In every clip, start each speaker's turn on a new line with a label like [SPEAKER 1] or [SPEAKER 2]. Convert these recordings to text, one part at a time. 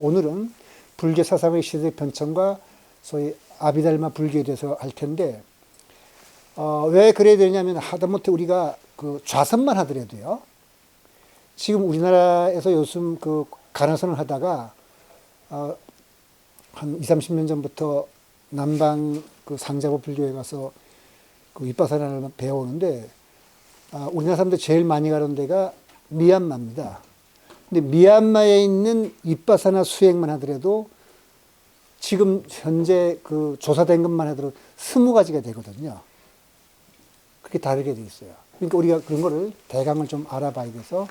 [SPEAKER 1] 오늘은 불교 사상의 시대적 변천과 소위 아비달마 불교에 대해서 할 텐데, 왜 그래야 되냐면 하다못해 우리가 그 좌선만 하더라도요. 지금 우리나라에서 요즘 그 간호선을 하다가 한 20, 30년 전부터 남방 그 상자부 불교에 가서 그 윗바사나를 배워오는데, 우리나라 사람들 제일 많이 가는 데가 미얀마입니다. 근데 미얀마에 있는 윗바사나 수행만 하더라도 지금 현재 그 조사된 것만 하더라도 20가지가 되거든요. 그렇게 다르게 돼 있어요. 그러니까 우리가 그런 거를 대강을 좀 알아봐야 돼서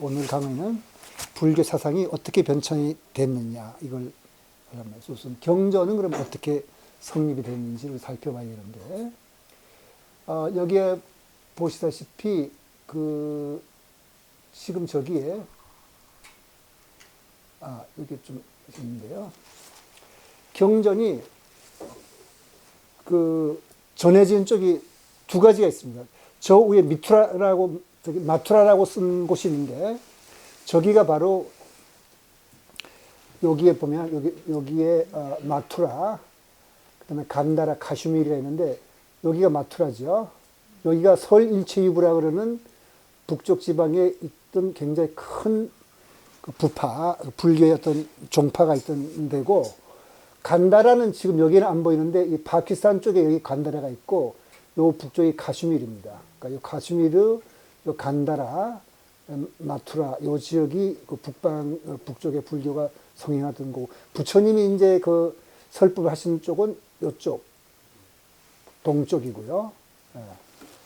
[SPEAKER 1] 오늘 강의는 불교 사상이 어떻게 변천이 됐느냐 이걸 하면서 우선 경전은 그럼 어떻게 성립이 됐는지를 살펴봐야 되는데, 여기에 보시다시피 그 지금 저기에 이게 좀 있는데요. 경전이 그 전해진 쪽이 두 가지가 있습니다. 저 위에 미투라라고 저기 마투라라고 쓴 곳이 있는데, 저기가 바로 여기에 보면 여기에 마투라, 그다음에 간다라 카슈미르가 있는데 여기가 마투라죠. 여기가 설일체유부라 그러는 북쪽 지방에 있던 굉장히 큰 그 부파, 불교의 어떤 종파가 있던 데고, 간다라는 지금 여기는 안 보이는데 이 파키스탄 쪽에 여기 간다라가 있고, 요 북쪽이 카슈미르입니다. 그러니까 요 카슈미르, 요 간다라, 마투라, 요 지역이 그 북쪽의 불교가 성행하던 거고, 부처님이 이제 그 설법을 하신 쪽은 요쪽, 동쪽이고요.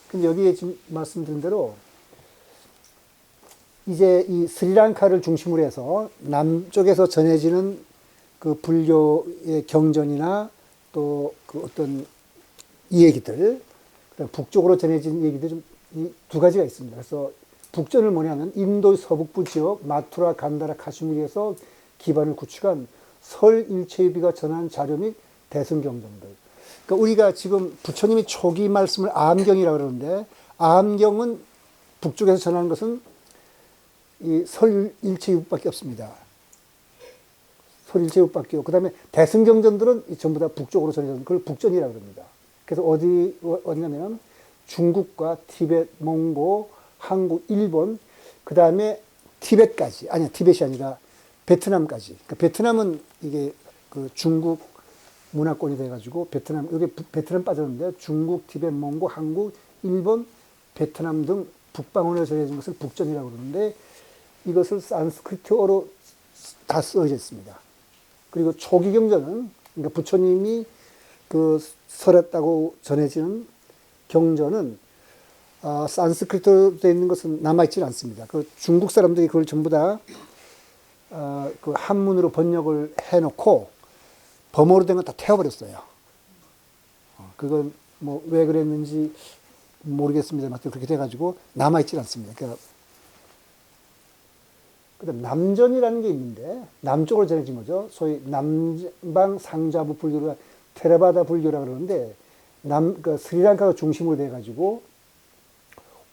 [SPEAKER 1] 근데 여기에 지금 말씀드린 대로 이제 이 스리랑카를 중심으로 해서 남쪽에서 전해지는 그 불교의 경전이나 또 그 어떤 이 얘기들, 그다음 북쪽으로 전해진 얘기들 좀 이 두 가지가 있습니다. 그래서 북전을 뭐냐면 인도 서북부 지역 마투라, 간다라, 카슈미르에서 기반을 구축한 설일체유비가 전한 자료 및 대승경전들. 그러니까 우리가 지금 부처님이 초기 말씀을 암경이라고 그러는데, 암경은 북쪽에서 전하는 것은 이 설일체유밖에 없습니다. 설일체유밖에 없고, 그 다음에 대승경전들은 전부 다 북쪽으로 전해진 그걸 북전이라고 그럽니다. 그래서 어디냐면 중국과 티벳, 몽고, 한국, 일본, 그 다음에 티벳까지, 아니야, 티벳이 아니라 베트남까지. 그러니까 베트남은 이게 그 중국 문화권이 돼가지고 베트남, 여기 베트남 빠졌는데 중국, 티벳, 몽고, 한국, 일본, 베트남 등 북방언에 전해진 것을 북전이라고 그러는데, 이것을 산스크리트어로 다 써져 있습니다. 그리고 초기 경전은, 그러니까 부처님이 그 설했다고 전해지는 경전은 산스크리트어로 되어 있는 것은 남아있지는 않습니다. 그 중국 사람들이 그걸 전부 다 그 한문으로 번역을 해놓고 범어로 된 건 다 태워버렸어요. 그건 뭐 왜 그랬는지 모르겠습니다. 그렇게 돼가지고 남아있지 않습니다. 그러니까 그다음 남전이라는 게 있는데, 남쪽으로 전해진 거죠. 소위 남방 상자부 불교가 테라바다 불교라 그러는데, 그 스리랑카가 중심으로 돼가지고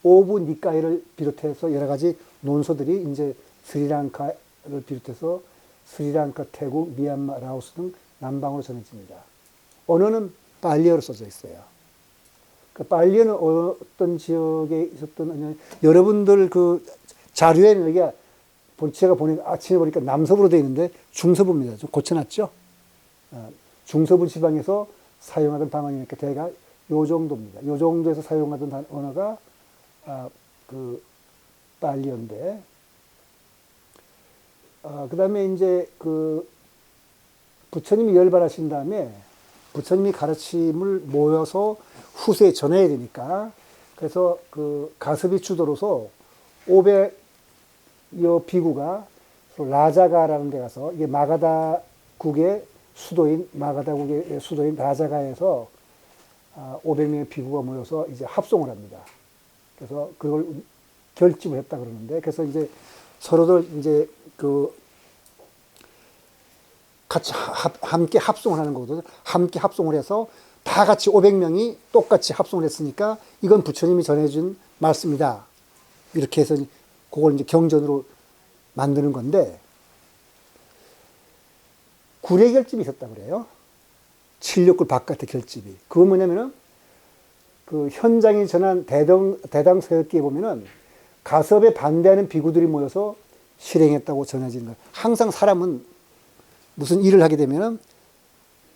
[SPEAKER 1] 오부 니카이를 비롯해서 여러 가지 논소들이 이제 스리랑카를 비롯해서 스리랑카, 태국, 미얀마, 라오스 등 남방으로 전해집니다. 언어는 팔리어로 써져 있어요. 그 팔리어는 어떤 지역에 있었던, 여러분들 그 자료에는 여기가 제가 아침에 보니까 남서부로 되어 있는데 중서부입니다. 좀 고쳐놨죠? 중서부 지방에서 사용하던 방언이니까 대가 요 정도입니다. 요 정도에서 사용하던 언어가 그 팔리어인데, 그 다음에 이제 그 부처님이 열반하신 다음에 부처님이 가르침을 모여서 후세에 전해야 되니까, 그래서 그 가스비 추도로서 500여 비구가 라자가라는 데 가서, 이게 마가다국의 수도인 라자가에서 500명의 비구가 모여서 이제 합송을 합니다. 그래서 그걸 결집을 했다 그러는데, 그래서 이제 서로들 이제 그 같이 함께 합송을 하는 거거든요. 함께 합송을 해서 다 같이 500명이 똑같이 합송을 했으니까 이건 부처님이 전해준 말씀이다. 이렇게 해서 그걸 이제 경전으로 만드는 건데, 구례 결집이 있었다 그래요. 칠욕굴 바깥의 결집이. 그건 뭐냐면은 그 현장에 전한 대당 서역기에 보면은 가섭에 반대하는 비구들이 모여서 실행했다고 전해지는 거예요. 항상 사람은 무슨 일을 하게 되면은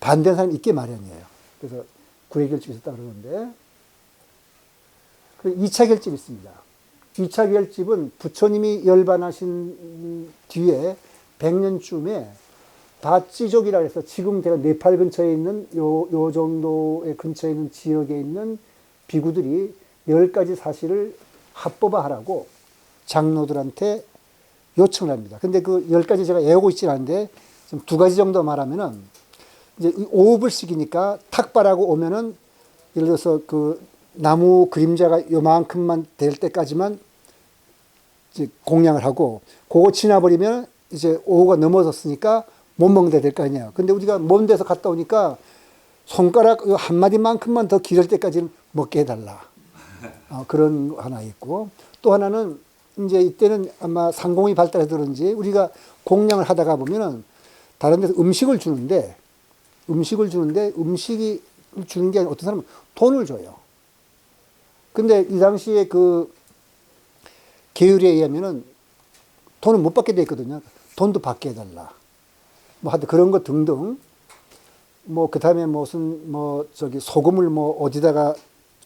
[SPEAKER 1] 반대하는 사람이 있게 마련이에요. 그래서 구례 결집이 있었다 그러는데, 그 2차 결집이 있습니다. 2차 결집은 부처님이 열반하신 뒤에 100년쯤에 바찌족이라 해서 지금 제가 네팔 근처에 있는 요 정도의 근처에 있는 지역에 있는 비구들이 10가지 사실을 합법화하라고 장로들한테 요청을 합니다. 근데 그 10가지 제가 외우고 있진 않은데, 좀 2가지 정도 말하면은, 이제 5불씩이니까 탁발하고 오면은, 예를 들어서 그 나무 그림자가 요만큼만 될 때까지만 이제 공양을 하고, 그거 지나버리면 이제 오후가 넘어졌으니까 못 먹는데 될 거 아니야. 근데 우리가 먼 데서 갔다 오니까 손가락 한 마디만큼만 더 기를 때까지는 먹게 해달라. 그런 거 하나 있고, 또 하나는 이제 이때는 아마 상공이 발달해서 그런지 우리가 공양을 하다가 보면은 다른 데서 음식을 주는데 음식이 주는 게 아니라 어떤 사람은 돈을 줘요. 근데 이 당시에 그 계율에 의하면은 돈을 못 받게 돼 있거든요. 돈도 받게 해달라. 뭐 하여튼 그런 것 등등. 뭐 그 다음에 무슨 뭐 저기 소금을 뭐 어디다가,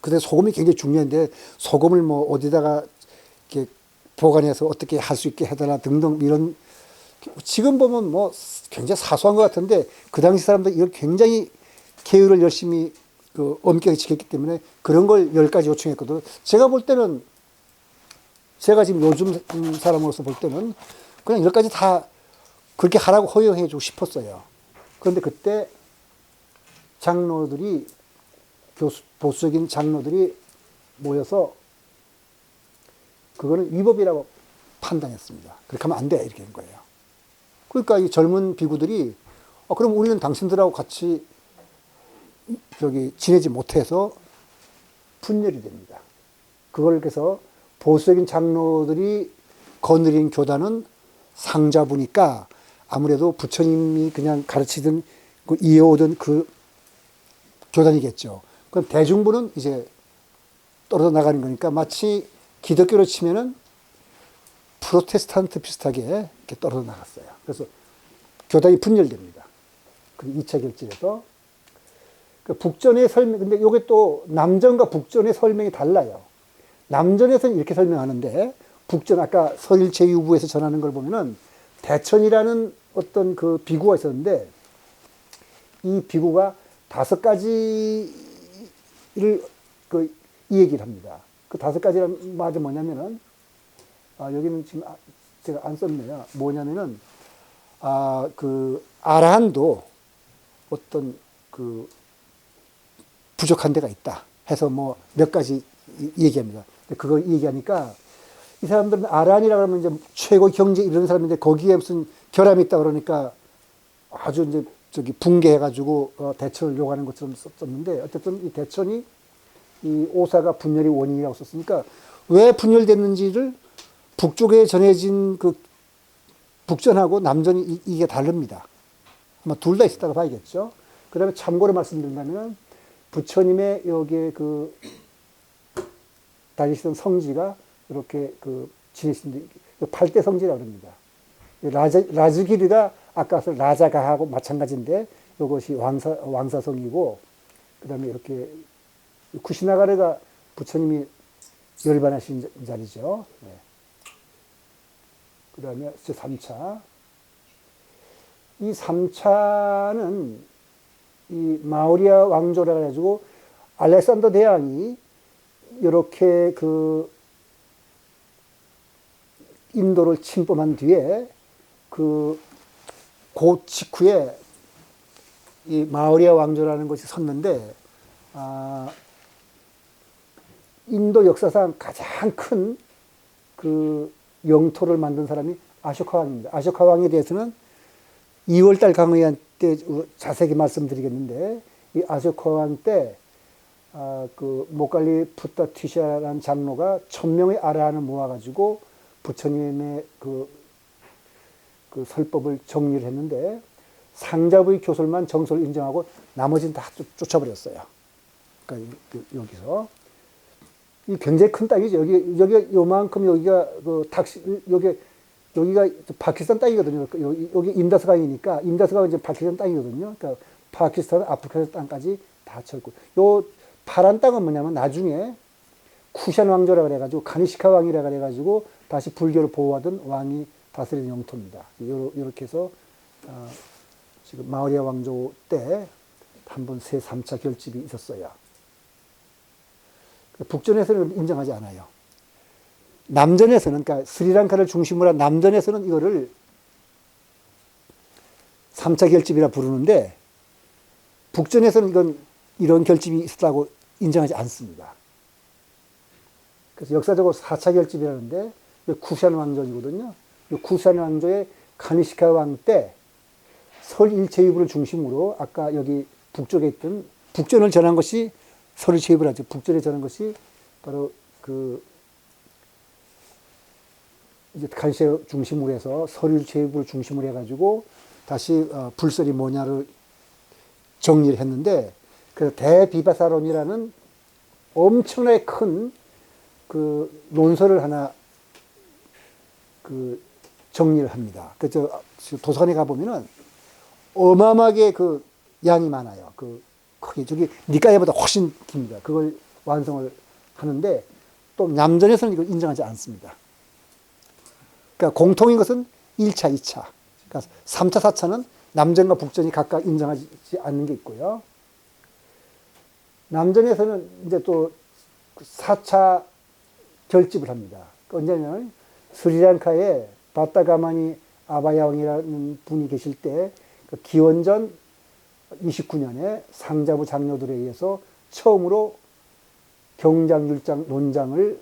[SPEAKER 1] 그때 소금이 굉장히 중요한데 소금을 뭐 어디다가 이렇게 보관해서 어떻게 할 수 있게 해달라 등등, 이런, 지금 보면 뭐 굉장히 사소한 것 같은데 그 당시 사람들 이걸 굉장히 계율을 열심히 그 엄격히 지켰기 때문에 그런 걸 10가지 요청했거든요. 제가 볼 때는, 제가 지금 요즘 사람으로서 볼 때는 그냥 10가지 다 그렇게 하라고 허용해 주고 싶었어요. 그런데 그때 장로들이, 보수적인 장로들이 모여서 그거는 위법이라고 판단했습니다. 그렇게 하면 안 돼, 이렇게 된 거예요. 그러니까 이 젊은 비구들이 그럼 우리는 당신들하고 같이 저기 지내지 못해서 분열이 됩니다. 그걸 그래서 보수적인 장로들이 거느린 교단은 상자부니까 아무래도 부처님이 그냥 가르치던 그 이어오던 그 교단이겠죠. 그럼 대중부는 이제 떨어져 나가는 거니까 마치 기독교로 치면은 프로테스탄트 비슷하게 이렇게 떨어져 나갔어요. 그래서 교단이 분열됩니다. 그 2차 결집에서. 그 북전의 설명, 근데 이게 또 남전과 북전의 설명이 달라요. 남전에서는 이렇게 설명하는데, 북전, 아까 서일제유부에서 전하는 걸 보면은 대천이라는 어떤 그 비구가 있었는데, 이 비구가 5가지를 이 얘기를 합니다. 그 5가지란 말이 뭐냐면은, 여기는 지금 제가 안 썼네요. 뭐냐면은, 그 아라한도 어떤 그 부족한 데가 있다 해서 뭐 몇 가지 얘기합니다. 그걸 얘기하니까 이 사람들은 아란이라고 하면 이제 최고 경제 이런 사람인데 거기에 무슨 결함이 있다 그러니까 아주 이제 저기 붕괴해가지고 대천을 요구하는 것처럼 썼는데, 어쨌든 이 대천이 이 오사가 분열의 원인이라고 썼으니까 왜 분열됐는지를 북쪽에 전해진 그 북전하고 남전이 이게 다릅니다. 아마 둘 다 있었다고 봐야겠죠. 그 다음에 참고로 말씀드린다면 부처님의 여기에 그 다니시던 성지가 이렇게 그 지내신 8대 성지라고 합니다. 라즈기르가 아까 라자가하고 마찬가지인데 이것이 왕사성이고, 그 다음에 이렇게 쿠시나가르가 부처님이 열반하신 자리죠. 네. 그 다음에 3차. 이 3차는 이 마우리아 왕조라 해가지고 알렉산더 대왕이 이렇게 그 인도를 침범한 뒤에 그 직후에 이 마우리아 왕조라는 것이 섰는데, 인도 역사상 가장 큰 그 영토를 만든 사람이 아쇼카 왕입니다. 아쇼카 왕에 대해서는 2월달 강의한 때 자세히 말씀드리겠는데, 이 아쇼카 왕 때 그 모갈리 푸타티샤라는 장로가 1000명의 아라한을 모아가지고 부처님의 그 설법을 정리를 했는데, 상자부의 교설만 정설을 인정하고 나머지는 다 쫓아버렸어요. 그러니까 여기서 이 굉장히 큰 땅이죠. 여기 요만큼 여기가 여기가 파키스탄 땅이거든요. 여기 임다스강이니까 임다스강은 이제 파키스탄 땅이거든요. 그러니까 파키스탄, 아프리카 땅까지 다 쳤고, 요 파란 땅은 뭐냐면 나중에 쿠샨 왕조라 그래가지고 가니시카 왕이라 그래가지고 다시 불교를 보호하던 왕이 다스리는 영토입니다. 이렇게 해서 지금 마우리아 왕조 때 한번 3차 결집이 있었어요. 북전에서는 인정하지 않아요. 남전에서는, 그러니까 스리랑카를 중심으로 한 남전에서는 이거를 3차 결집이라 부르는데, 북전에서는 이런 결집이 있었다고 인정하지 않습니다. 그래서 역사적으로 4차 결집이라는데, 쿠샨 왕조이거든요. 쿠샨 왕조의 가니시카 왕 때 설일체유부를 중심으로 아까 여기 북쪽에 있던 북전을 전한 것이 설일체유부를 하죠. 북전에 전한 것이 바로 이제 가니시카 중심으로 해서 설일체유부를 중심으로 해가지고 다시 불설이 뭐냐를 정리를 했는데, 그래서 대비바사론이라는 엄청나게 큰 논설을 하나 정리를 합니다. 그래서 도서관에 가보면은 어마어마하게 양이 많아요. 크게 저기 니까야보다 훨씬 깁니다. 그걸 완성을 하는데 또 남전에서는 이걸 인정하지 않습니다. 그러니까 공통인 것은 1차, 2차. 그러니까 3차, 4차는 남전과 북전이 각각 인정하지 않는 게 있고요. 남전에서는 이제 또 4차 결집을 합니다. 언제냐면 스리랑카에 바타가마니 아바야왕이라는 분이 계실 때 기원전 29년에 상자부 장로들에 의해서 처음으로 경장율장 논장을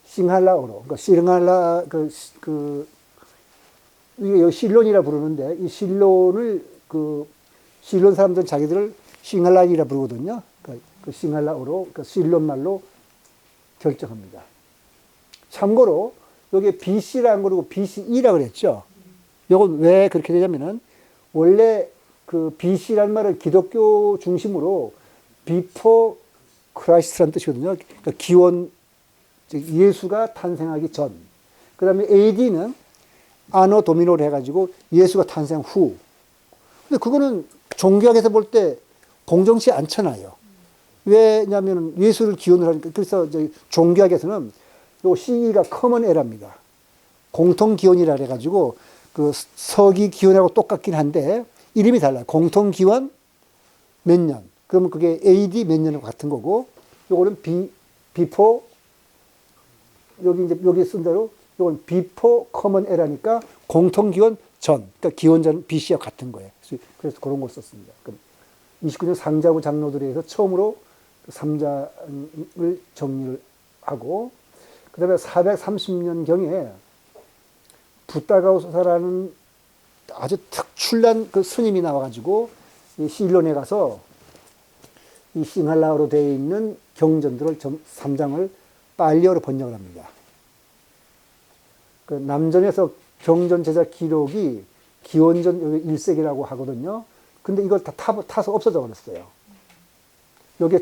[SPEAKER 1] 싱할라어로, 그러니까 이게 실론이라 부르는데, 이 실론을 실론 사람들은 자기들을 싱할라이라 부르거든요. 그 싱할라어로, 실론 말로 결정합니다. 참고로 여기 BC라는 거고 BCE라 그랬죠. 이건 왜 그렇게 되냐면은 원래 BC라는 말은 기독교 중심으로 Before Christ라는 뜻이거든요. 그러니까 기원, 예수가 탄생하기 전. 그 다음에 AD는 아노 도미노를 해가지고 예수가 탄생 후. 근데 그거는 종교학에서 볼 때 공정치 않잖아요. 왜냐하면 예수를 기원을 하니까. 그래서 종교학에서는 요 CE가 커먼 에라입니다. 공통 기원이라 그래가지고 서기 기원하고 똑같긴 한데 이름이 달라요. 공통 기원 몇 년. 그러면 그게 AD 몇 년하고 같은 거고, 요거는 before, 여기 쓴 대로 요건 before common era니까 공통 기원 전. 그러니까 기원 전 BC와 같은 거예요. 그래서 그런 걸 썼습니다. 29년 상자부 장로들에 의해서 처음으로 3장을 정리를 하고, 그 다음에 430년경에 부타가우사라는 아주 특출난 스님이 나와가지고 이 실론에 가서 이 싱할라어로 되어 있는 경전들을 3장을 빨리어로 번역을 합니다. 남전에서 경전 제작 기록이 기원전 1세기라고 하거든요. 근데 이걸 다 타서 없어져 버렸어요. 여기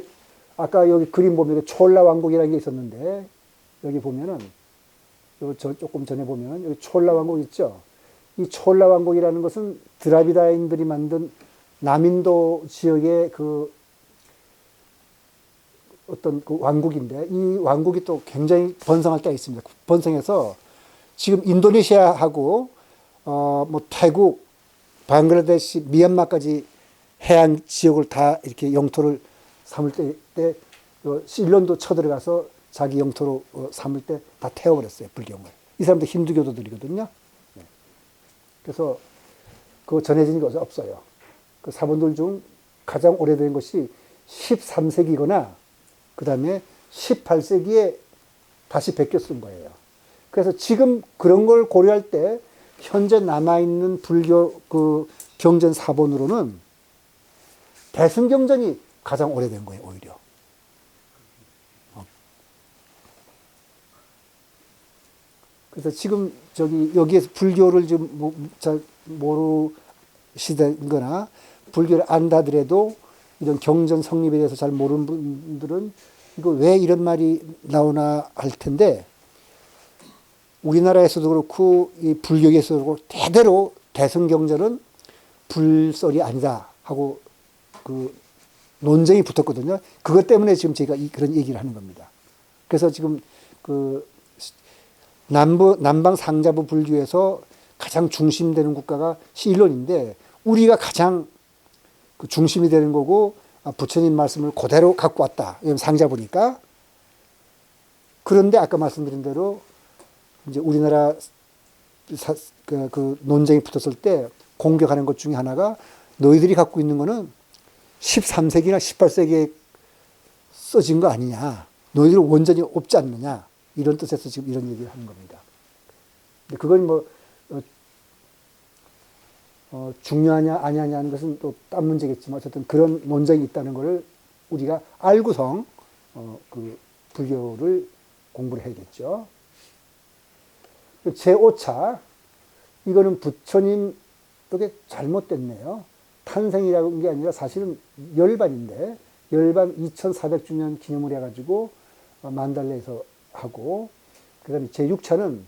[SPEAKER 1] 아까 여기 그림 보면 촐라 왕국이라는 게 있었는데, 여기 보면은 조금 전에 보면은 여기 촐라 왕국 있죠. 이 촐라 왕국이라는 것은 드라비다인들이 만든 남인도 지역의 어떤 왕국인데, 이 왕국이 또 굉장히 번성할 때가 있습니다. 번성해서 지금 인도네시아하고 뭐 태국, 방글라데시, 미얀마까지 해안 지역을 다 이렇게 영토를 삼을 때 실론도 쳐들어가서 자기 영토로 삼을 때 다 태워버렸어요, 불경을. 이 사람들 힌두교도들이거든요. 네. 그래서 그거 전해진 것이 없어요. 그 사본들 중 가장 오래된 것이 13세기거나 그 다음에 18세기에 다시 베껴 쓴 거예요. 그래서 지금 그런 걸 고려할 때 현재 남아있는 불교 경전 사본으로는 대승경전이 가장 오래된 거예요, 오히려. 그래서 지금 여기에서 불교를 좀 잘 시대인 거나 불교를 안다 하더라도 이런 경전 성립에 대해서 잘 모르는 분들은 이거 왜 이런 말이 나오나 할 텐데, 우리나라에서도 그렇고 이 불교에서도 그렇고 대대로 대승경전은 불설이 아니다 하고 그 논쟁이 붙었거든요. 그것 때문에 지금 제가 그런 얘기를 하는 겁니다. 그래서 지금 그 남방 상자부 불교에서 가장 중심되는 국가가 일본인데, 우리가 가장 그 중심이 되는 거고, 부처님 말씀을 그대로 갖고 왔다. 상자부니까. 그런데 아까 말씀드린 대로 이제 우리나라 그 논쟁이 붙었을 때 공격하는 것 중에 하나가, 너희들이 갖고 있는 거는 13세기나 18세기에 써진 거 아니냐. 너희들은 원전이 없지 않느냐. 이런 뜻에서 지금 이런 얘기를 하는 겁니다. 근데 그건 뭐, 중요하냐, 아니하냐 하는 것은 또 딴 문제겠지만, 어쨌든 그런 논쟁이 있다는 것을 우리가 알고성, 그 불교를 공부를 해야겠죠. 제5차, 이거는 부처님, 이게 잘못됐네요. 탄생이라는 게 아니라 사실은 열반인데, 열반 2400주년 기념을 해가지고 만달레에서 하고, 그 다음에 제6차는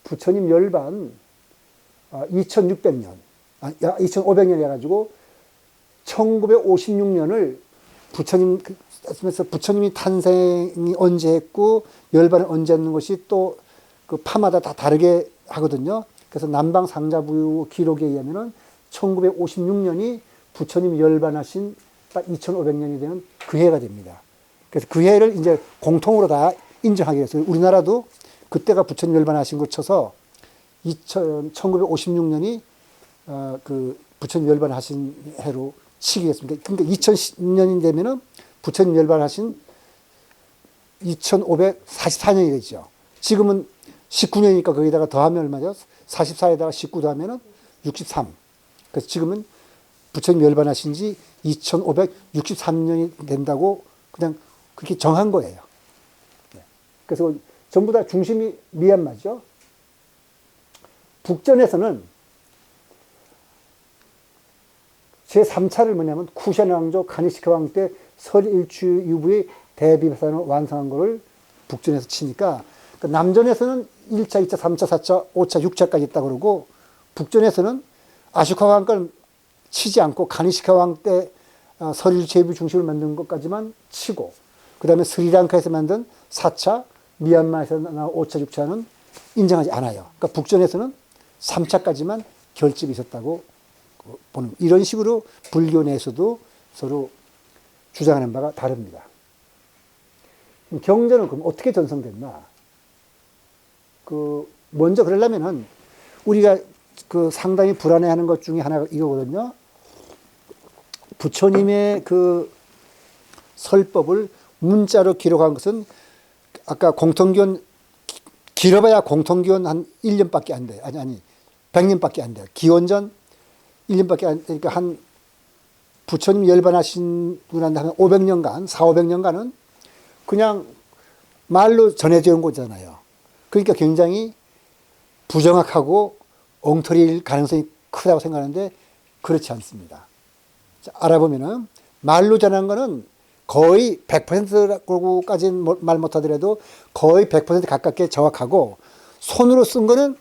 [SPEAKER 1] 부처님 열반 2600년, 2500년 해가지고 1956년을 부처님이 탄생이 언제 했고, 열반을 언제 했는 것이 또 그 파마다 다 다르게 하거든요. 그래서 남방 상자부 기록에 의하면은 1956년이 부처님 열반하신 딱 2500년이 되는 그 해가 됩니다. 그래서 그 해를 이제 공통으로 다 인정하게 됐어요. 우리나라도 그때가 부처님 열반하신 걸 쳐서 1956년이 그 부처님 열반하신 해로 치겠습니다. 그러니까 2010년이 되면은 부처님 열반하신 2544년이 되죠. 지금은 19년이니까 거기다가 더하면 얼마죠? 44에다가 19 더하면은 63. 그래서 지금은 부처님 열반하신 지 2563년이 된다고 그냥 그렇게 정한 거예요. 그래서 전부 다 중심이 미얀마죠. 북전에서는 제3차를 뭐냐면 쿠션 왕조 가니시카 왕 때 설일추 유부의 대비사를 완성한 거를 북전에서 치니까, 그러니까 남전에서는 1차, 2차, 3차, 4차, 5차, 6차까지 있다고 그러고, 북전에서는 아쇼카 왕 걸 치지 않고 가니시카 왕 때 설일추 유부 중심을 만든 것까지만 치고, 그 다음에 스리랑카에서 만든 4차, 미얀마에서 나온 5차, 6차는 인정하지 않아요. 그러니까 북전에서는 3차까지만 결집이 있었다고 보는, 이런 식으로 불교 내에서도 서로 주장하는 바가 다릅니다. 경전은 그럼 어떻게 전성됐나? 먼저 그러려면은 우리가 그 상당히 불안해하는 것 중에 하나가 이거거든요. 부처님의 그 설법을 문자로 기록한 것은 아까 공통기원, 길어봐야 공통기원 한 1년밖에 안 돼요. 아니, 100년밖에 안 돼요. 기원전 1년밖에 안 되니까 한 부처님 열반하신 분한테 한 500년간, 400~500년간은 그냥 말로 전해져 온 거잖아요. 그러니까 굉장히 부정확하고 엉터리일 가능성이 크다고 생각하는데 그렇지 않습니다. 자, 알아보면은 말로 전한 거는 거의 100%까지는 말 못하더라도 거의 100% 가깝게 정확하고, 손으로 쓴 거는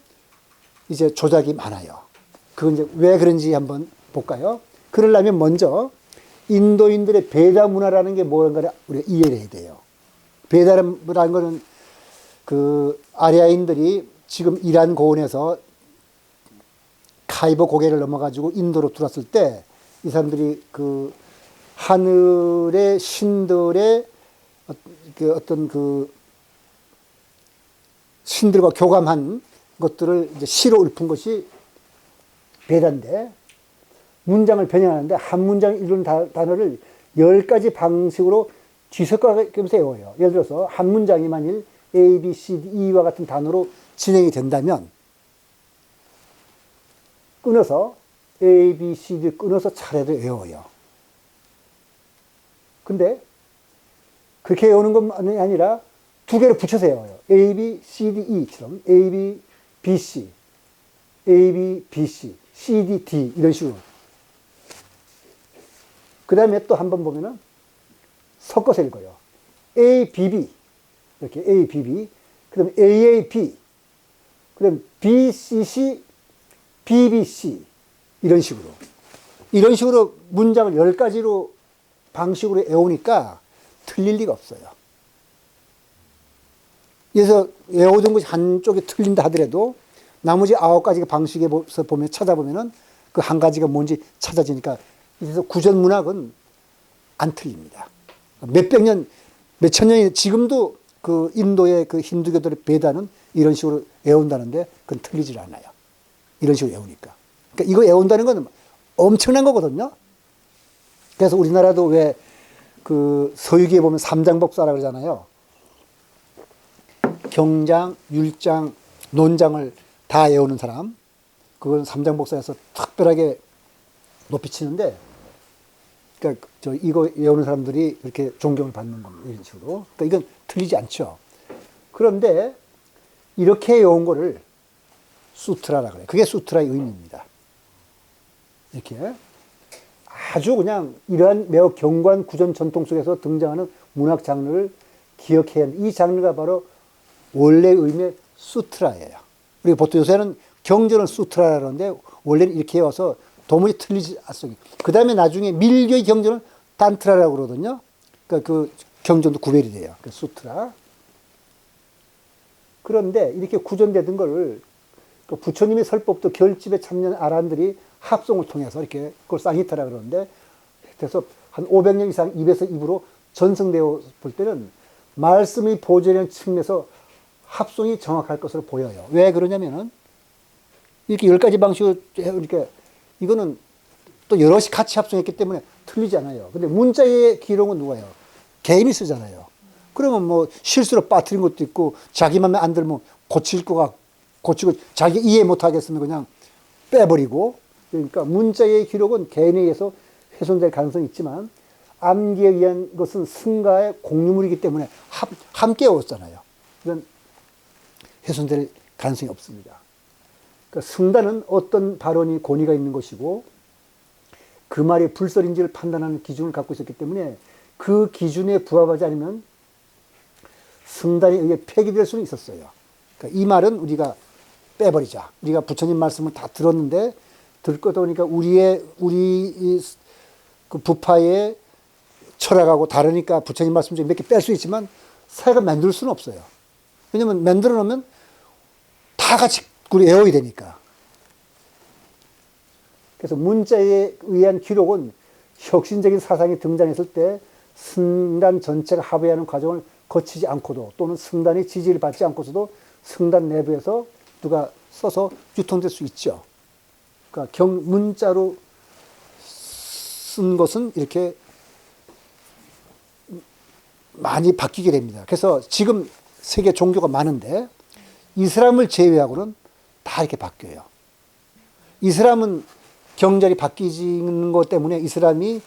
[SPEAKER 1] 이제 조작이 많아요. 그건 이제 왜 그런지 한번 볼까요? 그러려면 먼저 인도인들의 베다 문화라는 게 뭔가를 우리가 이해를 해야 돼요. 베다라는 거는 그 아리아인들이 지금 이란 고원에서 카이버 고개를 넘어가지고 인도로 들어왔을 때 이 사람들이 그 하늘의 신들의 어떤 그 신들과 교감한 것들을 이제 시로 읊은 것이 베다인데, 문장을 변형하는데 한 문장을 이루는 단어를 10가지 방식으로 뒤섞어가면서 외워요. 예를 들어서 한 문장이 만일 A, B, C, D, E와 같은 단어로 진행이 된다면 끊어서 A, B, C, D 끊어서 차례로 외워요. 근데 그렇게 외우는 것만이 아니라 두 개를 붙여서 외워요. A, B, C, D, E처럼 A, B, B, C, A, B, B, C, C, D, D 이런 식으로. 그 다음에 또 한 번 보면은 섞어서 읽어요. A, B, B. 이렇게 A, B, B. 그 다음에 A, A, B. 그 다음에 B, C, C, B, B, C. 이런 식으로. 이런 식으로 문장을 10가지로 방식으로 외우니까 틀릴 리가 없어요. 그래서 외우던 것이 한쪽이 틀린다 하더라도 나머지 9가지 방식에서 보면 찾아보면은 그 한 가지가 뭔지 찾아지니까 그래서 구전 문학은 안 틀립니다. 몇백 년, 몇천 년이 지금도 그 인도의 그 힌두교들의 베다는 이런 식으로 외운다는데 그건 틀리질 않아요. 이런 식으로 외우니까. 그러니까 이거 외운다는 건 엄청난 거거든요. 그래서 우리나라도 왜 그 서유기에 보면 삼장법사라고 그러잖아요. 경장, 율장, 논장을 다 외우는 사람. 그건 삼장법사에서 특별하게 높이 치는데, 그러니까 이거 외우는 사람들이 이렇게 존경을 받는 겁니다. 이런 식으로. 그러니까 이건 틀리지 않죠. 그런데 이렇게 외운 거를 수트라라 그래요. 그게 수트라의 의미입니다. 이렇게 아주 그냥 이러한 매우 견고한 구전 전통 속에서 등장하는 문학 장르를 기억해야 하는 이 장르가 바로 원래 의미의 수트라예요. 우리가 보통 요새는 경전을 수트라라 그러는데 원래는 이렇게 해와서 도무지 틀리지 않습니다. 그 다음에 나중에 밀교의 경전을 단트라라고 그러거든요. 그러니까 그 경전도 구별이 돼요. 그 수트라. 그런데 이렇게 구전되던 거를 그 부처님의 설법도 결집에 참여한 아란들이 합송을 통해서 이렇게 그걸 쌍히타라 그러는데 그래서 한 500년 이상 입에서 입으로 전승되어 볼 때는 말씀이 보존하는 측면에서 합송이 정확할 것으로 보여요. 왜 그러냐면은 이렇게 10가지 방식으로 이렇게 이거는 또 여럿이 같이 합성했기 때문에 틀리지 않아요. 근데 문자의 기록은 누가요? 개인이 쓰잖아요. 그러면 뭐 실수로 빠뜨린 것도 있고 자기 맘에 안 들면 고칠 거가 고치고 자기 이해 못 하겠으면 그냥 빼버리고 그러니까 문자의 기록은 개인에 의해서 훼손될 가능성이 있지만 암기에 의한 것은 승가의 공유물이기 때문에 함께 외웠잖아요. 이건 훼손될 가능성이 없습니다. 그러니까 승단은 어떤 발언이 권위가 있는 것이고 그 말이 불설인지를 판단하는 기준을 갖고 있었기 때문에 그 기준에 부합하지 않으면 승단에 의해 폐기될 수는 있었어요. 그러니까 이 말은 우리가 빼버리자. 우리가 부처님 말씀을 다 들었는데 듣고 보니까 우리 그 부파의 철학하고 다르니까 부처님 말씀 중에 몇 개 뺄 수 있지만 새가 만들 수는 없어요. 왜냐면 만들어 놓으면 다 같이 외워야 되니까. 그래서 문자에 의한 기록은 혁신적인 사상이 등장했을 때 승단 전체가 합의하는 과정을 거치지 않고도 또는 승단의 지지를 받지 않고서도 승단 내부에서 누가 써서 유통될 수 있죠. 그러니까 문자로 쓴 것은 이렇게 많이 바뀌게 됩니다. 그래서 지금 세계 종교가 많은데 이슬람을 제외하고는 다 이렇게 바뀌어요. 이슬람은 경전이 바뀌는 것 때문에 이슬람이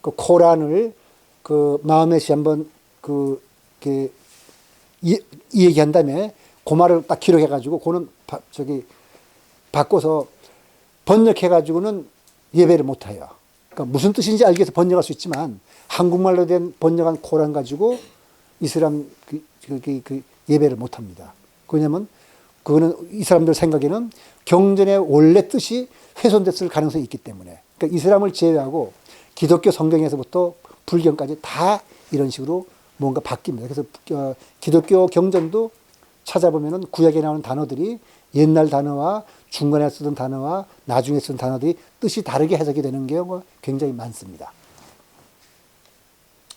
[SPEAKER 1] 그 코란을 그 마흐멧이 한번 이 얘기한 다음에 그 말을 딱 기록해가지고 그는 바꿔서 번역해가지고는 예배를 못해요. 그러니까 무슨 뜻인지 알기 위해서 번역할 수 있지만 한국말로 된 번역한 코란 가지고 이슬람 예배를 못합니다. 왜냐하면 그거는 이 사람들 생각에는 경전의 원래 뜻이 훼손됐을 가능성이 있기 때문에. 그러니까 이슬람을 제외하고 기독교 성경에서부터 불경까지 다 이런 식으로 뭔가 바뀝니다. 그래서 기독교 경전도 찾아보면은 구약에 나오는 단어들이 옛날 단어와 중간에 쓰던 단어와 나중에 쓰던 단어들이 뜻이 다르게 해석이 되는 경우가 굉장히 많습니다.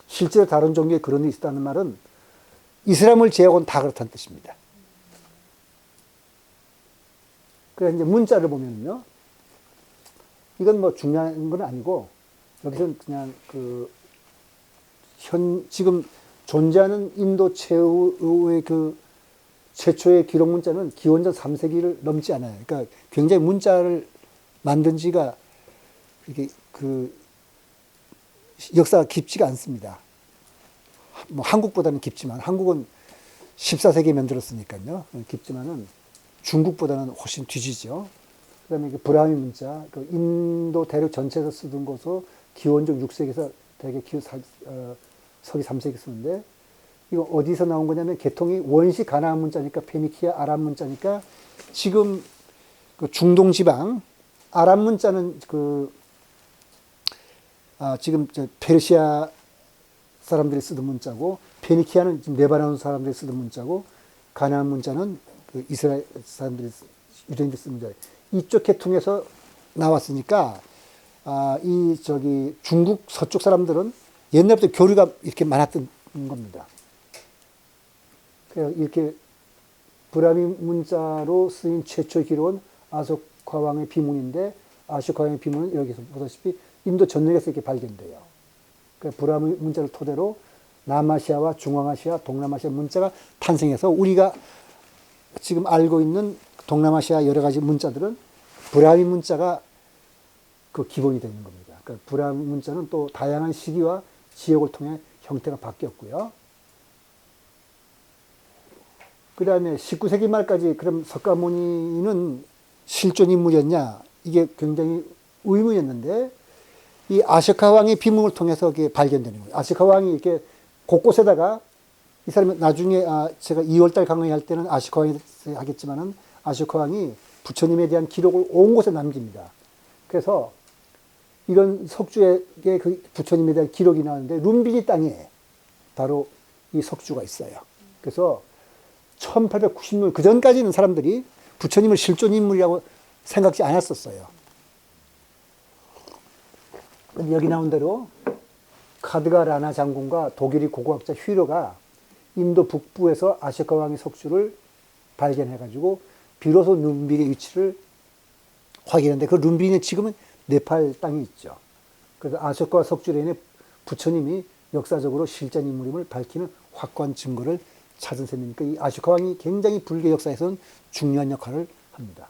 [SPEAKER 1] 실제로 다른 종교에 그런 일이 있다는 말은 이슬람을 제외하고는 다 그렇다는 뜻입니다. 그래서 이제 문자를 보면요. 이건 뭐 중요한 건 아니고, 여기서는 그냥 지금 존재하는 인도 최후의 최초의 기록 문자는 기원전 3세기를 넘지 않아요. 그러니까 굉장히 문자를 만든 지가 이게 역사가 깊지가 않습니다. 뭐 한국보다는 깊지만, 한국은 14세기에 만들었으니까요. 깊지만은 중국보다는 훨씬 뒤지죠. 그 다음에 브라미 문자, 인도 대륙 전체에서 쓰던 것으로 기원전 6세기에서 대개 서기 3세기 쓰는데 이거 어디서 나온 거냐면 개통이 원시 가나안 문자니까 페니키아 아람 문자니까 지금 그 중동 지방 아람 문자는 지금 페르시아 사람들이 쓰던 문자고 페니키아는 지금 레바논 사람들이 쓰던 문자고 가나안 문자는 그 이스라엘 사람들이 유대인들이 쓰는 문자예요. 이쪽 계통에서 나왔으니까 중국 서쪽 사람들은 옛날부터 교류가 이렇게 많았던 겁니다. 그래서 이렇게 브라미 문자로 쓰인 최초 기록은 아쇼카 왕의 비문인데 아쇼카 왕의 비문은 여기서 보다시피 인도 전역에서 이렇게 발견돼요. 그러니까 브라미 문자를 토대로 남아시아와 중앙아시아, 동남아시아 문자가 탄생해서 우리가 지금 알고 있는 동남아시아 여러 가지 문자들은 브라미 문자가 그 기본이 되는 겁니다. 그러니까 브라미 문자는 또 다양한 시기와 지역을 통해 형태가 바뀌었고요. 그 다음에 19세기 말까지 그럼 석가모니는 실존 인물이었냐? 이게 굉장히 의문이었는데 이 아쇼카 왕의 비문을 통해서 이게 발견되는 거예요. 아쇼카 왕이 이렇게 곳곳에다가 이 사람이 나중에 제가 2월달 강의할 때는 아쇼카 왕이 하겠지만은 아쇼카 왕이 부처님에 대한 기록을 온 곳에 남깁니다. 그래서 이런 석주에 그 부처님에 대한 기록이 나오는데 룸비니 땅에 바로 이 석주가 있어요. 그래서 1890년 그 전까지는 사람들이 부처님을 실존 인물이라고 생각지 않았었어요. 여기 나온 대로 카드가 라나 장군과 독일의 고고학자 휘러가 인도 북부에서 아쇼카 왕의 석주를 발견해가지고 비로소 룸비니의 위치를 확인했는데 그 룸비니는 지금은 네팔 땅이 있죠. 그래서 아쇼카 석주로 인해 부처님이 역사적으로 실존 인물임을 밝히는 확고한 증거를 찾은 셈이니까 이 아쇼카 왕이 굉장히 불교 역사에서는 중요한 역할을 합니다.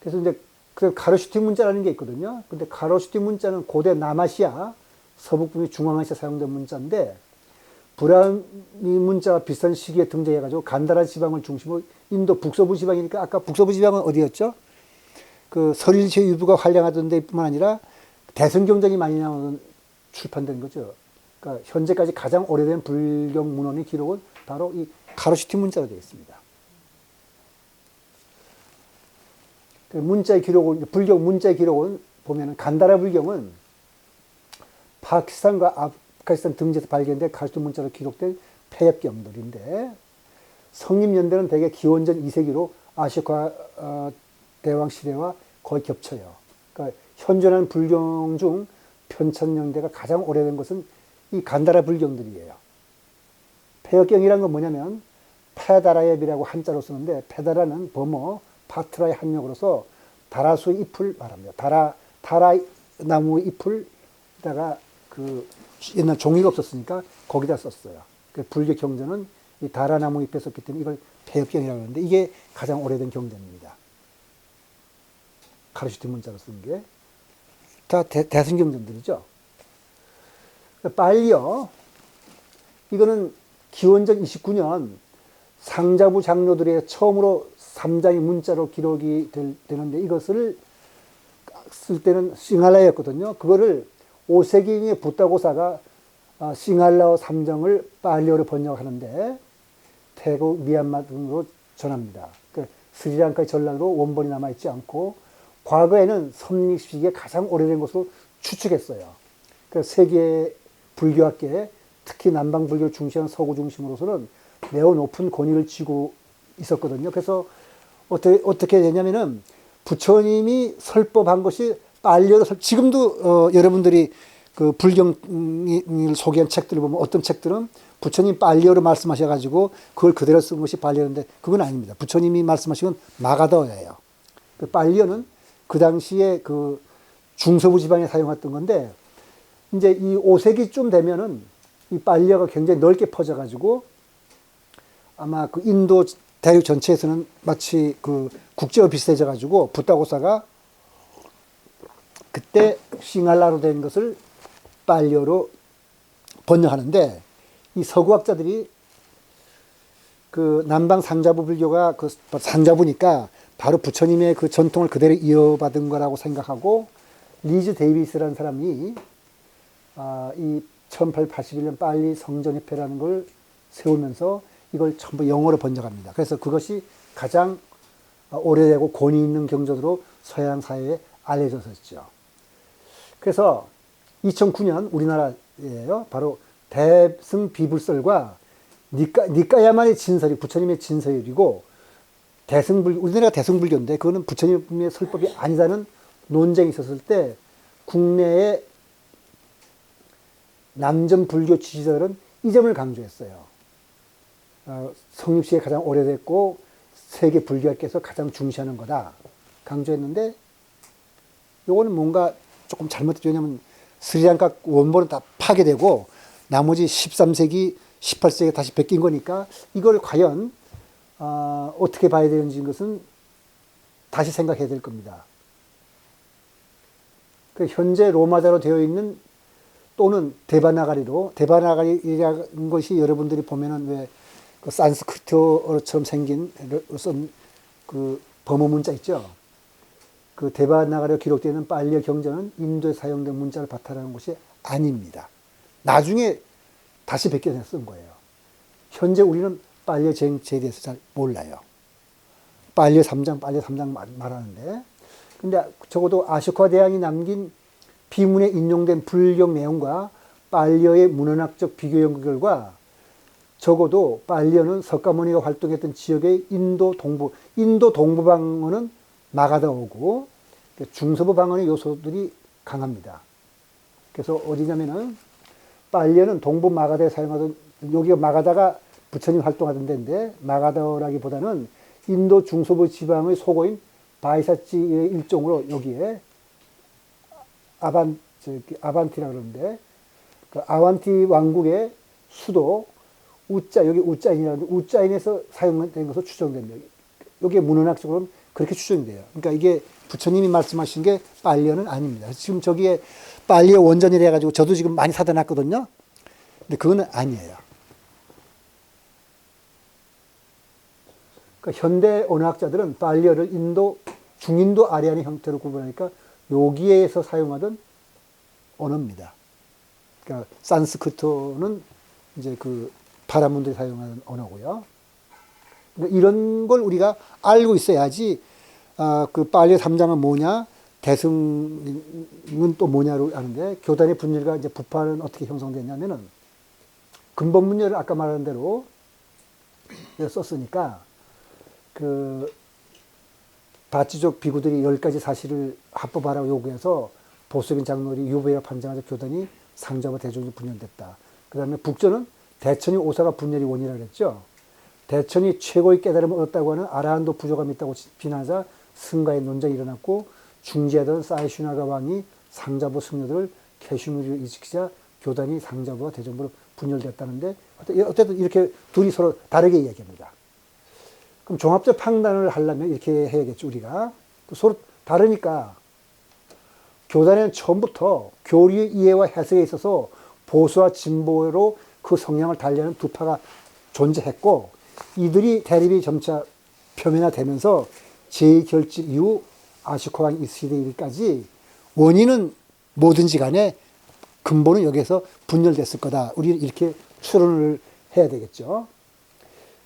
[SPEAKER 1] 그래서 이제 그 가로슈티 문자라는 게 있거든요. 근데 가로슈티 문자는 고대 남아시아, 서북부미 중앙아시아 사용된 문자인데 브라미 문자와 비슷한 시기에 등장해가지고 간다라 지방을 중심으로 인도 북서부 지방이니까 아까 북서부 지방은 어디였죠? 그 설일체 유부가 활량하던 데뿐만 아니라 대승경전이 많이 나오는 출판된 거죠. 그러니까 현재까지 가장 오래된 불경 문헌의 기록은 바로 이 가로슈티 문자로 되어 있습니다. 그 문자의 기록을 불경 문자의 기록은 보면은 간다라 불경은 파키스탄과 아프가니스탄 등지에서 발견된 가로슈티 문자로 기록된 폐엽경들인데 성립 연대는 대개 기원전 2세기로 아쇼카 대왕 시대와 거의 겹쳐요. 그러니까 현존하는 불경 중 편천연대가 가장 오래된 것은 이 간다라 불경들이에요. 폐역경이란 건 뭐냐면 페다라엽이라고 한자로 쓰는데 페다라는 범어, 파트라의 한역으로서 다라수의 잎을 말합니다. 다라 나무의 잎을다가 그 옛날 종이가 없었으니까 거기다 썼어요. 그 불교 경전은 이 다라 나무 잎에 썼기 때문에 이걸 폐역경이라고 하는데 이게 가장 오래된 경전입니다. 가로슈티 문자로 쓴 게 다 대승경전들이죠. 빨리요. 이거는 기원전 29년 상자부 장로들의 처음으로 3장의 문자로 기록이 되는데 이것을 쓸 때는 싱할라였거든요. 그거를 5세기의 붓다고사가 싱할라어 3정을 빨리어로 번역하는데 태국, 미얀마 등으로 전합니다. 스리랑카의 전락으로 원본이 남아있지 않고 과거에는 선립 시기에 가장 오래된 것으로 추측했어요. 그래서 세계 불교학계에 특히 남방 불교를 중시하는 서구 중심으로서는 매우 높은 권위를 쥐고 있었거든요. 그래서 어떻게 되냐면은 부처님이 설법한 것이 빨리어로 지금도 여러분들이 그 불경을 소개한 책들을 보면 어떤 책들은 부처님 빨리어로 말씀하셔가지고 그걸 그대로 쓴 것이 빨리어인데 그건 아닙니다. 부처님이 말씀하신 건 마가더예요. 그 빨리어는 그 당시에 그 중서부 지방에 사용했던 건데 이제 이 5세기쯤 되면은 이 빨리어가 굉장히 넓게 퍼져가지고 아마 그 인도 대륙 전체에서는 마치 그 국제와 비슷해져가지고 붓다고사가 그때 싱할라로 된 것을 빨리어로 번역하는데 이 서구학자들이 그 남방 상자부 불교가 그 상자부니까 바로 부처님의 그 전통을 그대로 이어받은 거라고 생각하고 리즈 데이비스라는 사람이 이 1881년 빨리 성전협회라는 걸 세우면서 이걸 전부 영어로 번역합니다. 그래서 그것이 가장 오래되고 권위 있는 경전으로 서양 사회에 알려졌었죠. 그래서 2009년 우리나라에요. 바로 대승비불설과 니까야만의 진설이 부처님의 진설이고 우리나라가 대승불교인데 그거는 부처님의 설법이 아니다는 논쟁이 있었을 때 국내의 남전 불교 지지자들은 이 점을 강조했어요. 성립시에 가장 오래됐고 세계 불교학계에서 가장 중시하는 거다 강조했는데 요거는 뭔가 조금 잘못됐죠. 왜냐하면 스리랑카 원본은 다 파괴되고 나머지 13세기, 18세기에 다시 베낀 거니까 이걸 과연 어떻게 봐야 되는지 것은 다시 생각해야 될 겁니다. 현재 로마자로 되어 있는 또는 데바나가리라는 것이 여러분들이 보면은 왜 그 산스크리트어처럼 생긴 그 범어 문자 있죠. 그 데바나가리로 기록되어 있는 빨리 경전은 인도에 사용된 문자를 바탕하는 것이 아닙니다. 나중에 다시 베껴서 쓴 거예요. 현재 우리는 빨리 정체에 대해서 잘 몰라요. 빨리 3장 말하는데. 근데 적어도 아쇼카 대왕이 남긴 비문에 인용된 불경 내용과 빨리어의 문헌학적 비교 연구 결과 적어도 빨리어는 석가모니가 활동했던 지역의 인도 동부 방언은 마가다어고 중서부 방언의 요소들이 강합니다. 그래서 어디냐면은 빨리어는 동부 마가다에 사용하던 여기가 마가다가 부처님 활동하던 데인데 마가다어라기보다는 인도 중서부 지방의 소고인 바이사치의 일종으로 여기에 아반티라 그러는데 그 아반티 왕국의 수도 여기 우짜인이라는데 우짜인에서 사용된 것으로 추정됩니다. 여기에 문헌학적으로는 그렇게 추정이 돼요. 그러니까 이게 부처님이 말씀하신 게 빨리어는 아닙니다. 지금 저기에 빨리어 원전이라 해가지고 저도 지금 많이 사다 놨거든요. 근데 그거는 아니에요. 그러니까 현대 언어학자들은 빨리어를 중인도 아리안의 형태로 구분하니까 여기에서 사용하던 언어입니다. 그러니까 산스크리트는 이제 그 바라문들이 사용하는 언어고요. 그러니까 이런 걸 우리가 알고 있어야지 그 빨리 3장은 뭐냐, 대승은 또 뭐냐로 아는데 교단의 분열과 이제 부파는 어떻게 형성됐냐면은 근본 분열을 아까 말한 대로 썼으니까 그 바치족 비구들이 10가지 사실을 합법하라고 요구해서 보수적인 장로들이 유배라 판정하자 교단이 상자와 대종이 분열됐다. 그 다음에 북조는 대천이 오사가 분열이 원인이라고 했죠. 대천이 최고의 깨달음을 얻었다고 하는 아라한도 부족함이 있다고 비난하자 승가의 논쟁이 일어났고 중지하던 사이슈나가 왕이 상자부 승려들을 캐슈미르로 이직시자 교단이 상자부와 대종부로 분열됐다는데 어쨌든 이렇게 둘이 서로 다르게 이야기합니다. 그럼 종합적 판단을 하려면 이렇게 해야겠죠, 우리가. 서로 다르니까 교단에는 처음부터 교리의 이해와 해석에 있어서 보수와 진보로 그 성향을 달리하는 두 파가 존재했고 이들이 대립이 점차 표면화되면서 제2결집 이후 아쇼카 왕이 시대에 이르기까지 원인은 뭐든지 간에 근본은 여기에서 분열됐을 거다. 우리는 이렇게 추론을 해야 되겠죠.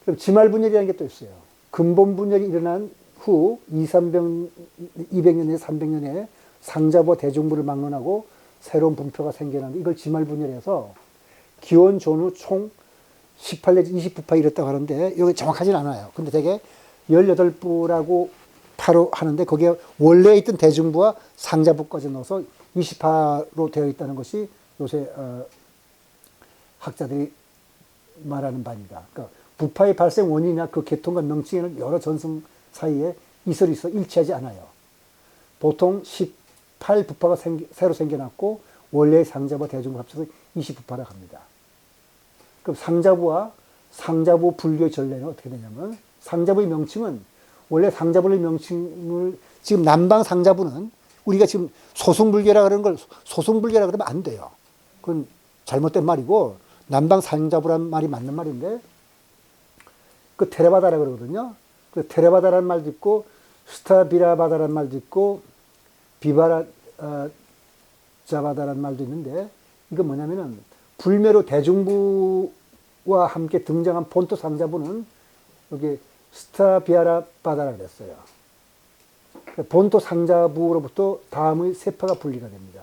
[SPEAKER 1] 그럼 지말분열이라는 게 또 있어요. 근본 분열이 일어난 후 200년에 300년에 상자부 대중부를 막론하고 새로운 분표가 생겨나는데 이걸 지말분열해서 기원 전후 총 18 내지 20부파 이랬다고 하는데 여기 정확하지는 않아요. 근데 되게 18부라고 파로 하는데 거기에 원래 있던 대중부와 상자부까지 넣어서 20파로 되어 있다는 것이 요새 학자들이 말하는 바입니다. 그러니까 부파의 발생 원인이나 그 계통과 명칭에는 여러 전승 사이에 이설이 있어 일치하지 않아요. 보통 18부파가 새로 생겨났고 원래의 상자부와 대중부 합쳐서 20부파라고 합니다. 그럼 상자부 불교의 전례는 어떻게 되냐면 상자부의 명칭은 원래 상자부의 명칭을 지금 남방 상자부는 우리가 지금 소승불교라 그러는 걸 소승불교라 그러면 안 돼요. 그건 잘못된 말이고 남방 상자부란 말이 맞는 말인데 그 테레바다라 그러거든요. 그 테레바다라는 말도 있고 스타비라바다라는 말도 있고 붙잡아다라는 말도 있는데, 이건 뭐냐면은 불매로 대중부와 함께 등장한 폰토 상자부는 여기 스트라비아라 바다라 그랬어요. 본토 상자부로부터 다음의 세 파가 분리가 됩니다.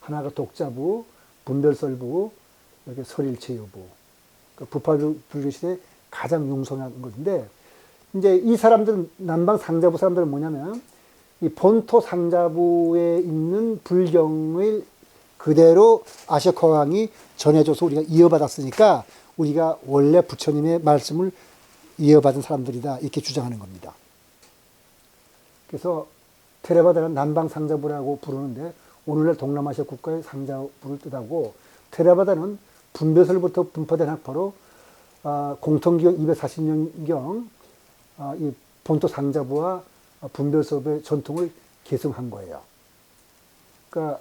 [SPEAKER 1] 하나가 독자부, 분별설부, 이렇게 설일체유부. 부파불교 시대 가장 융성한 것인데, 이제 이 사람들은, 남방 상자부 사람들은 뭐냐면, 이 본토 상자부에 있는 불경을 그대로 아쇼카 왕이 전해줘서 우리가 이어받았으니까, 우리가 원래 부처님의 말씀을 이어받은 사람들이다. 이렇게 주장하는 겁니다. 그래서 테라바다는 남방 상자부라고 부르는데, 오늘날 동남아시아 국가의 상자부를 뜻하고, 테라바다는 분별설부터 분파된 학파로 공통기원 240년경 이 본토 상자부와 분별설의 전통을 계승한 거예요. 그러니까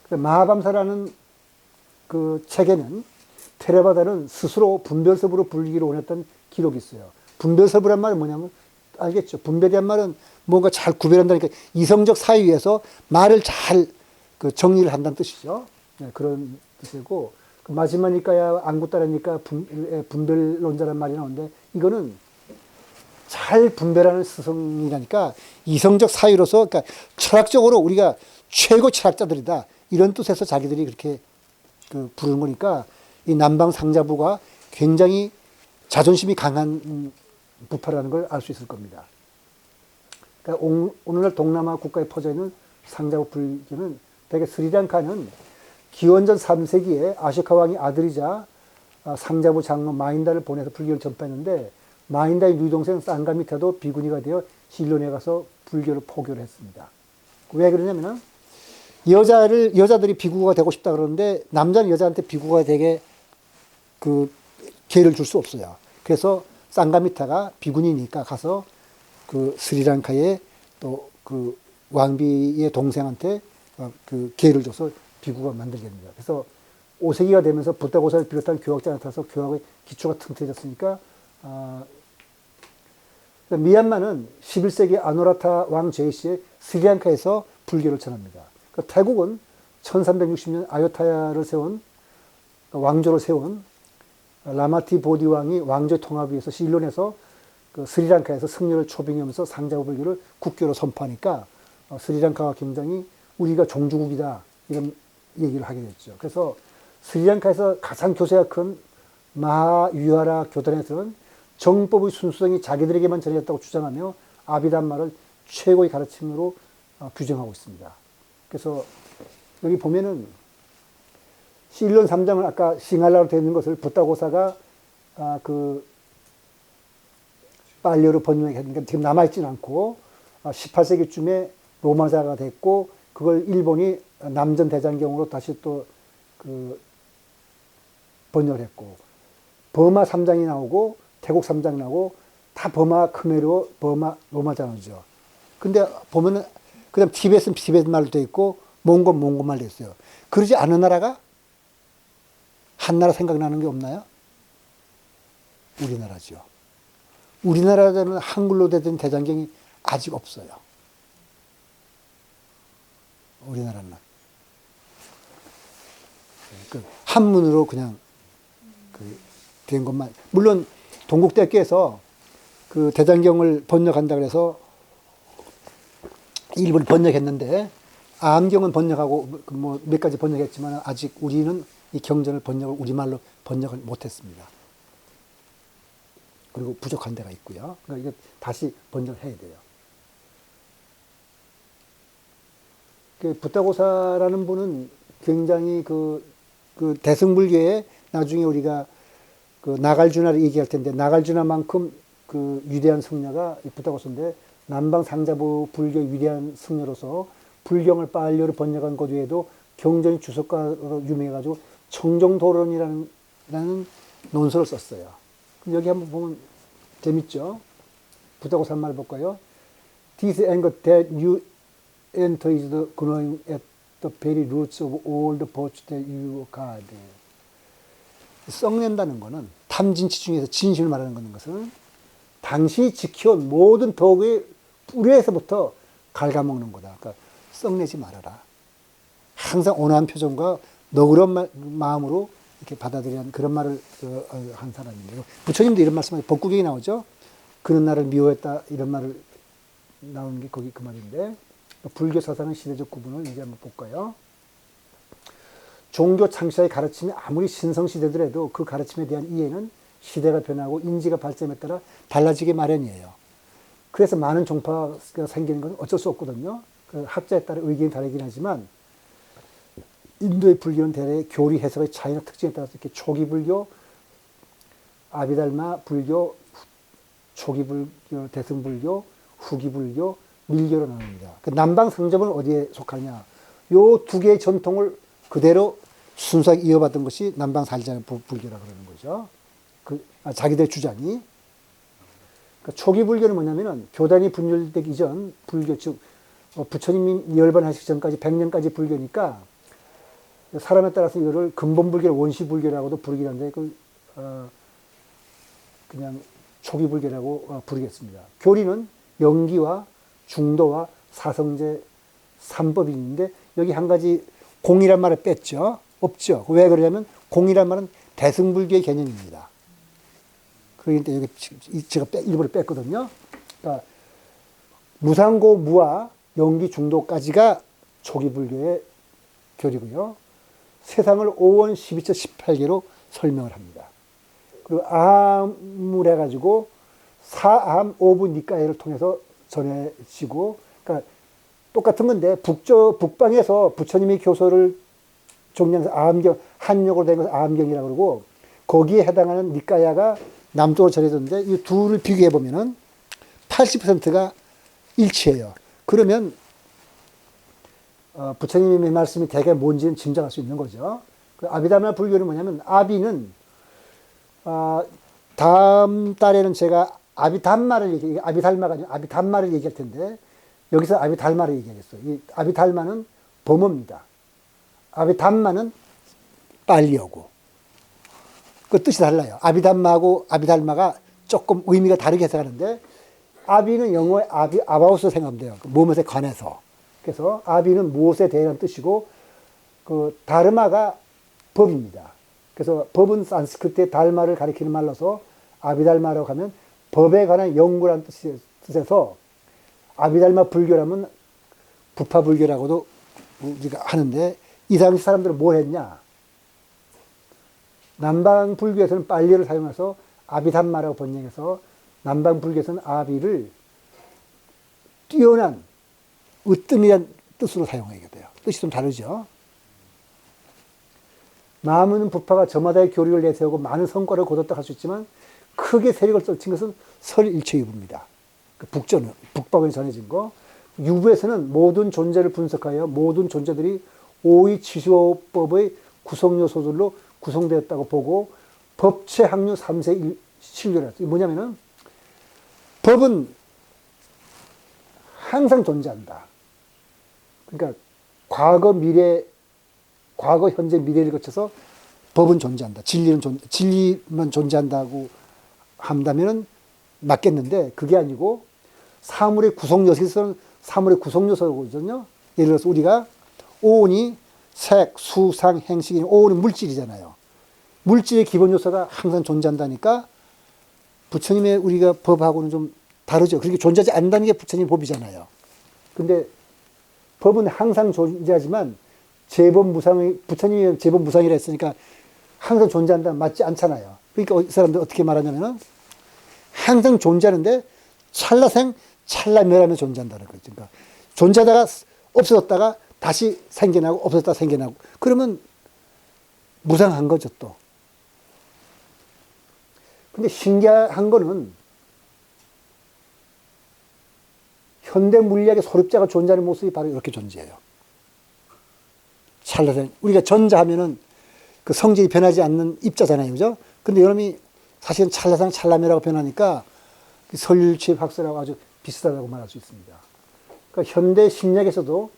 [SPEAKER 1] 마하밤사라는 그 책에는 테라바다는 스스로 분별설부로 불리기를 원했던 기록이 있어요. 분별설부란 말은 뭐냐면, 알겠죠? 분별이란 말은 뭔가 잘 구별한다니까, 이성적 사유에서 말을 잘 그 정리를 한다는 뜻이죠. 네, 그런 뜻이고, 마지막이니까야 안구따라니까 분별론자란 말이 나오는데, 이거는 잘 분별하는 스승이라니까, 이성적 사유로서, 그러니까 철학적으로 우리가 최고 철학자들이다, 이런 뜻에서 자기들이 그렇게 그 부르는 거니까, 이 남방 상자부가 굉장히 자존심이 강한 부파라는 걸 알 수 있을 겁니다. 그러니까 오늘날 동남아 국가에 퍼져 있는 상자부 불교는, 대개 스리랑카는 기원전 3세기에 아쇼카 왕의 아들이자 상자부 장로 마힌다를 보내서 불교를 전파했는데, 마힌다의 누이동생 쌍가미타도 비구니가 되어 신론에 가서 불교를 포교를 했습니다. 왜 그러냐면은, 여자들이 비구가 되고 싶다 그러는데, 남자는 여자한테 비구가 되게 그 기회를 줄 수 없어요. 그래서 쌍가미타가 비구니니까 가서 그 스리랑카의 또 그 왕비의 동생한테 그 기회를 줘서 비구가 만들게 됩니다. 그래서 5세기가 되면서 부다고사를 비롯한 교학자 나타나서 교학의 기초가 튼튼해졌으니까, 미얀마는 11세기 아노라타 왕 제이시의 스리랑카에서 불교를 전합니다. 태국은 1360년 아요타야를 세운, 왕조를 세운 라마티 보디 왕이 왕조 통합을 위해서 실론에서 그 스리랑카에서 승려를 초빙하면서 상자부 불교를 국교로 선포하니까, 스리랑카가 굉장히 우리가 종주국이다, 이런 얘기를 하게 됐죠. 그래서 스리랑카에서 가장 교세가 큰 마하유하라 교단에서는 정법의 순수성이 자기들에게만 전해졌다고 주장하며 아비담마를 최고의 가르침으로 규정하고 있습니다. 그래서 여기 보면은 실론 3장을 아까 싱할라로 되어 있는 것을 부타고사가 그 빨리어로 번역했으니까 지금 남아있지는 않고, 18세기쯤에 로마자가 됐고, 그걸 일본이 남전 대장경으로 다시 또 그 번역을 했고, 버마 3장이 나오고 태국 3장이 나오고, 다 버마 크메르어 버마 로마자죠. 근데 보면은 그다음 티벳은 티벳 말로 되어 있고, 몽골 말로 되어 있어요. 그러지 않은 나라가 한 나라 생각나는 게 없나요? 우리나라죠. 우리나라에는 한글로 된 대장경이 아직 없어요. 우리나라는 그 한문으로 그냥 된 것만. 물론 동국대학교에서 그 대장경을 번역한다 그래서 일부를 번역했는데, 암경은 번역하고 뭐 몇 가지 번역했지만 아직 우리는 이 경전을 번역을 우리말로 번역을 못했습니다. 그리고 부족한 데가 있고요. 그러니까 이게 다시 번역을 해야 돼요. 부타고사라는 분은 굉장히 그 대승불교에 나중에 우리가 그 나갈주나를 얘기할 텐데, 나갈주나만큼 그 위대한 승려가 부타고사인데, 남방 상자부 불교 위대한 승려로서 불경을 빨리어로 번역한 것 외에도 경전이 주석가로 유명해가지고 청정도론이라는 논설을 썼어요. 여기 한번 보면 재밌죠? 부타고사 말 볼까요? This anger that you enter is the gnawing at the very roots of all the virtues that you guard. 썩낸다는 거는, 탐진치 중에서 진심을 말하는 것은 당신이 지켜온 모든 덕의 뿌리에서부터 갉아먹는 거다. 그러니까 썩내지 말아라. 항상 온화한 표정과 너그러운 마음으로 이렇게 받아들이는 그런 말을 한 사람인데요. 부처님도 이런 말씀을 법국경에 나오죠. 그는 나를 미워했다 이런 말을 나오는 게 거기 그 말인데 불교 사상의 시대적 구분을 이제 한번 볼까요? 종교 창시자의 가르침이 아무리 신성시대더라도 그 가르침에 대한 이해는 시대가 변하고 인지가 발전에 따라 달라지게 마련이에요. 그래서 많은 종파가 생기는 건 어쩔 수 없거든요. 그 학자에 따라 의견이 다르긴 하지만 인도의 불교는 대략 교리 해석의 차이나 특징에 따라서 이렇게 초기 불교, 아비달마 불교, 초기 불교, 대승불교, 후기 불교, 밀교로 나눕니다. 그 남방 상점은 어디에 속하냐? 요 두 개의 전통을 그대로 순수하게 이어받은 것이 남방 살자는 불교라고 그러는 거죠. 자기들의 주장이. 그러니까 초기 불교는 뭐냐면은 교단이 분열되기 이전 불교, 즉, 부처님이 열반하시기 전까지 100년까지 불교니까 사람에 따라서 이거를 근본불교, 원시불교라고도 부르긴 한데, 그냥 초기불교라고 부르겠습니다. 교리는 영기와 중도와 사성제 3법이 있는데, 여기 한 가지 공이란 말을 뺐죠. 없죠. 왜 그러냐면, 공이란 말은 대승불교의 개념입니다. 그러니까 여기 제가 일부러 뺐거든요. 그러니까 무상고, 무와 영기, 중도까지가 초기불교의 교리고요. 세상을 5원 12처 18개로 설명을 합니다. 그리고 아함을 해가지고 사암 5부 니까이를 통해서 전해지고, 그러니까 똑같은 건데 북방에서 부처님의 교서를 정리해서 아함경, 한역으로 된 것을 아함경이라고 그러고, 거기에 해당하는 니까야가 남쪽으로 전해졌는데 이 둘을 비교해 보면은 80%가 일치해요. 그러면 부처님의 말씀이 대개 뭔지는 짐작할 수 있는 거죠. 그 아비달마 불교는 뭐냐면, 아비는 다음 달에는 제가 아비달마가 아니라 아비달마를 얘기할 텐데, 여기서 아비달마를 얘기하겠어요. 이 아비달마는 범어입니다. 아비달마는 빨리 오고. 그 뜻이 달라요. 아비달마하고 아비달마가 조금 의미가 다르게 해석하는데, 아비는 영어의 아바우스 생각하면 돼요. 무엇에 관해서. 그래서 아비는 무엇에 대한 뜻이고, 그 다르마가 법입니다. 그래서 법은 산스크트의 달마를 가리키는 말로서 아비달마라고 하면 법에 관한 연구라는 뜻에서, 아비달마 불교라면 부파 불교라고도 우리가 하는데, 이 당시 사람들은 뭘 했냐? 남방 불교에서는 빨리를 사용해서 아비달마라고 번역해서, 남방 불교에서는 아비를 뛰어난 으뜸이란 뜻으로 사용하게 돼요. 뜻이 좀 다르죠. 많은 부파가 저마다의 교리를 내세우고 많은 성과를 거뒀다 할 수 있지만, 크게 세력을 떨친 것은 설일체유부입니다. 북방에 전해진 거. 유부에서는 모든 존재를 분석하여 모든 존재들이 오이치수법의 구성 요소들로 구성되었다고 보고, 법체 항류 3세 신료라. 이게 뭐냐면은, 법은 항상 존재한다. 그러니까 과거, 현재, 미래를 거쳐서 법은 존재한다. 진리만 존재한다고 한다면은 맞겠는데, 그게 아니고 사물의 구성 요소에서는 사물의 구성 요소거든요. 예를 들어서 우리가 오온이 색, 수, 상, 행식이, 오온은 물질이잖아요. 물질의 기본 요소가 항상 존재한다니까 부처님의 우리가 법하고는 좀 다르죠. 그렇게 존재하지 않는다는 게 부처님 법이잖아요. 근데 법은 항상 존재하지만 부처님이 제법 무상이라 했으니까 항상 존재한다 맞지 않잖아요. 그러니까 이 사람들 어떻게 말하냐면은, 항상 존재하는데 찰나생, 찰나멸하며 존재한다는 거죠. 그러니까 존재하다가 없어졌다가 다시 생겨나고 없어졌다가 생겨나고, 그러면 무상한 거죠 또. 근데 신기한 거는, 현대 물리학의 소립자가 존재하는 모습이 바로 이렇게 존재해요. 찰나생, 우리가 전자하면은 그 성질이 변하지 않는 입자잖아요. 그죠? 근데 여러분이 사실은 찰나생, 찰나멸하고 변하니까 설일체 학설하고 아주 비슷하다고 말할 수 있습니다. 그러니까 현대 심리학에서도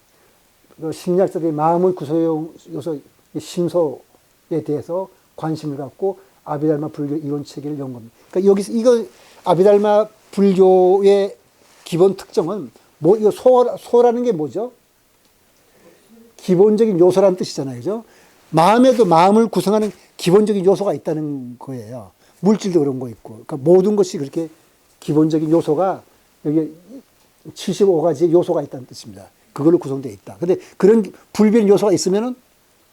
[SPEAKER 1] 그 심리학자들이 마음의 구성 요소, 심소에 대해서 관심을 갖고 아비달마 불교 이론 체계를 연구합니다. 그러니까 여기서 이거 아비달마 불교의 기본 특징은 이거 소라는 게 뭐죠? 기본적인 요소라는 뜻이잖아요. 그죠? 마음에도 마음을 구성하는 기본적인 요소가 있다는 거예요. 물질도 그런 거 있고. 그러니까 모든 것이 그렇게 기본적인 요소가 여기 75가지 요소가 있다는 뜻입니다. 그걸로 구성되어 있다. 근데 그런 불변 요소가 있으면은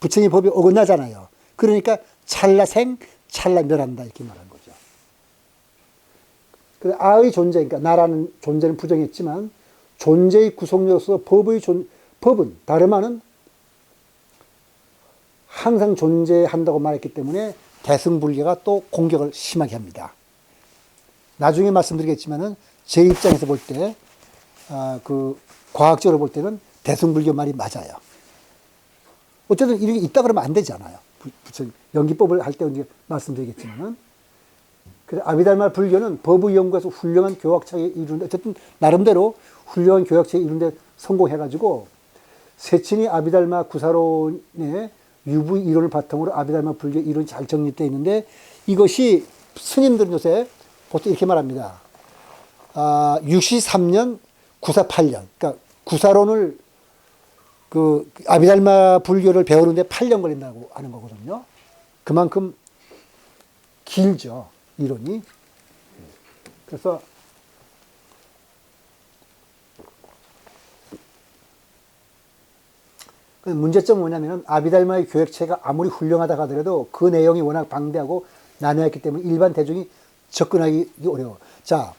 [SPEAKER 1] 부처님 법이 어긋나잖아요. 그러니까 찰나생, 찰나멸한다 이렇게 말한 거죠. 그 아의 존재, 그러니까 나라는 존재는 부정했지만 존재의 구성요소 법은 다름아는 항상 존재한다고 말했기 때문에 대승불교가 또 공격을 심하게 합니다. 나중에 말씀드리겠지만은 제 입장에서 볼 때, 그 과학적으로 볼 때는 대승불교 말이 맞아요. 어쨌든 이런 게 있다 그러면 안 되잖아요. 연기법을 할 때 언제 말씀드리겠지만은. 그래서 아비달마 불교는 법의 연구에서 훌륭한 교학차에 이루는데, 어쨌든 나름대로 훌륭한 교학차에 이루는데 성공해가지고 세친이 아비달마 구사론의 유부 이론을 바탕으로 아비달마 불교 이론이 잘 정립되어 있는데, 이것이 스님들은 요새 보통 이렇게 말합니다. 63년, 948년. 그러니까 구사론을 그 아비달마 불교를 배우는데 8년 걸린다고 하는 거거든요. 그만큼 길죠, 이론이. 그래서 문제점은 뭐냐면 아비달마의 교육체가 아무리 훌륭하다고 하더라도 그 내용이 워낙 방대하고 난해했기 때문에 일반 대중이 접근하기 어려워. 자,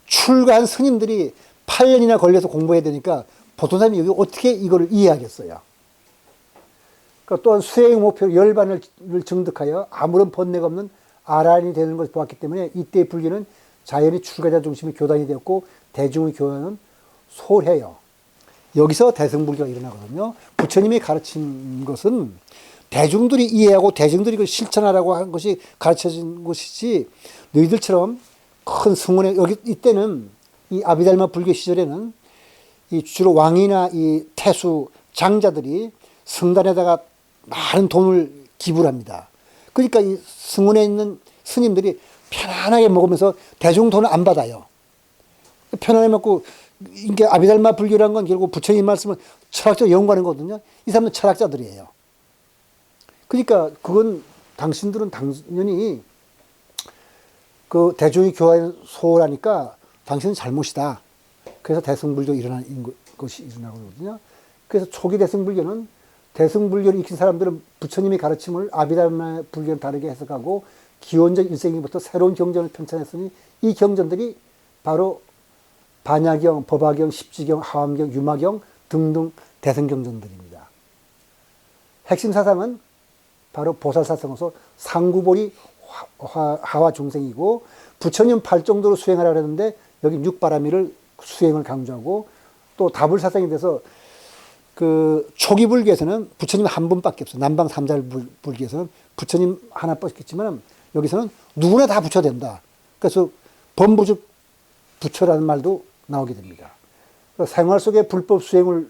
[SPEAKER 1] 출가한 스님들이 8년이나 걸려서 공부해야 되니까 보통 사람이 여기 어떻게 이거를 이해하겠어요. 그러니까 또한 수행 목표로 열반을 증득하여 아무런 번뇌가 없는 아란이 되는 것을 보았기 때문에 이때의 불교는 자연히 출가자 중심의 교단이 되었고 대중의 교단은 소홀해요. 여기서 대승불교가 일어나거든요. 부처님이 가르친 것은 대중들이 이해하고 대중들이 그걸 실천하라고 한 것이 가르쳐진 것이지, 너희들처럼 큰 승원에, 여기, 이때는 이 아비달마 불교 시절에는 이 주로 왕이나 이 태수, 장자들이 성단에다가 많은 돈을 기부를 합니다. 그러니까 이 승원에 있는 스님들이 편안하게 먹으면서 대중 돈을 안 받아요. 편안하게 먹고, 이게 아비달마 불교라는 건 결국 부처님 말씀은 철학적 연구하는 거거든요. 이 사람은 철학자들이에요. 그러니까 그건 당신들은 당연히 그 대중의 교화에 소홀하니까 당신은 잘못이다. 그래서 대승불교 일어나는 것이 일어나거든요. 그래서 초기 대승불교는 대승불교를 익힌 사람들은 부처님의 가르침을 아비달마 불교를 다르게 해석하고 기원전 1세기부터 새로운 경전을 편찬했으니 이 경전들이 바로 반야경, 법화경, 십지경, 하암경, 유마경 등등 대승경전들입니다. 핵심 사상은 바로 보살사상으로서 상구보리 하와 중생이고, 부처님 팔정도로 수행하라 그랬는데 여기 육바라미를 수행을 강조하고, 또 다불사상에 대해서 그 초기 불교에서는 부처님 한 분밖에 없어요. 남방 삼잘 불교에서는 부처님 하나밖에 없지만 여기서는 누구나 다 부처 된다. 그래서 범부즉 부처라는 말도 나오게 됩니다. 생활 속의 불법 수행을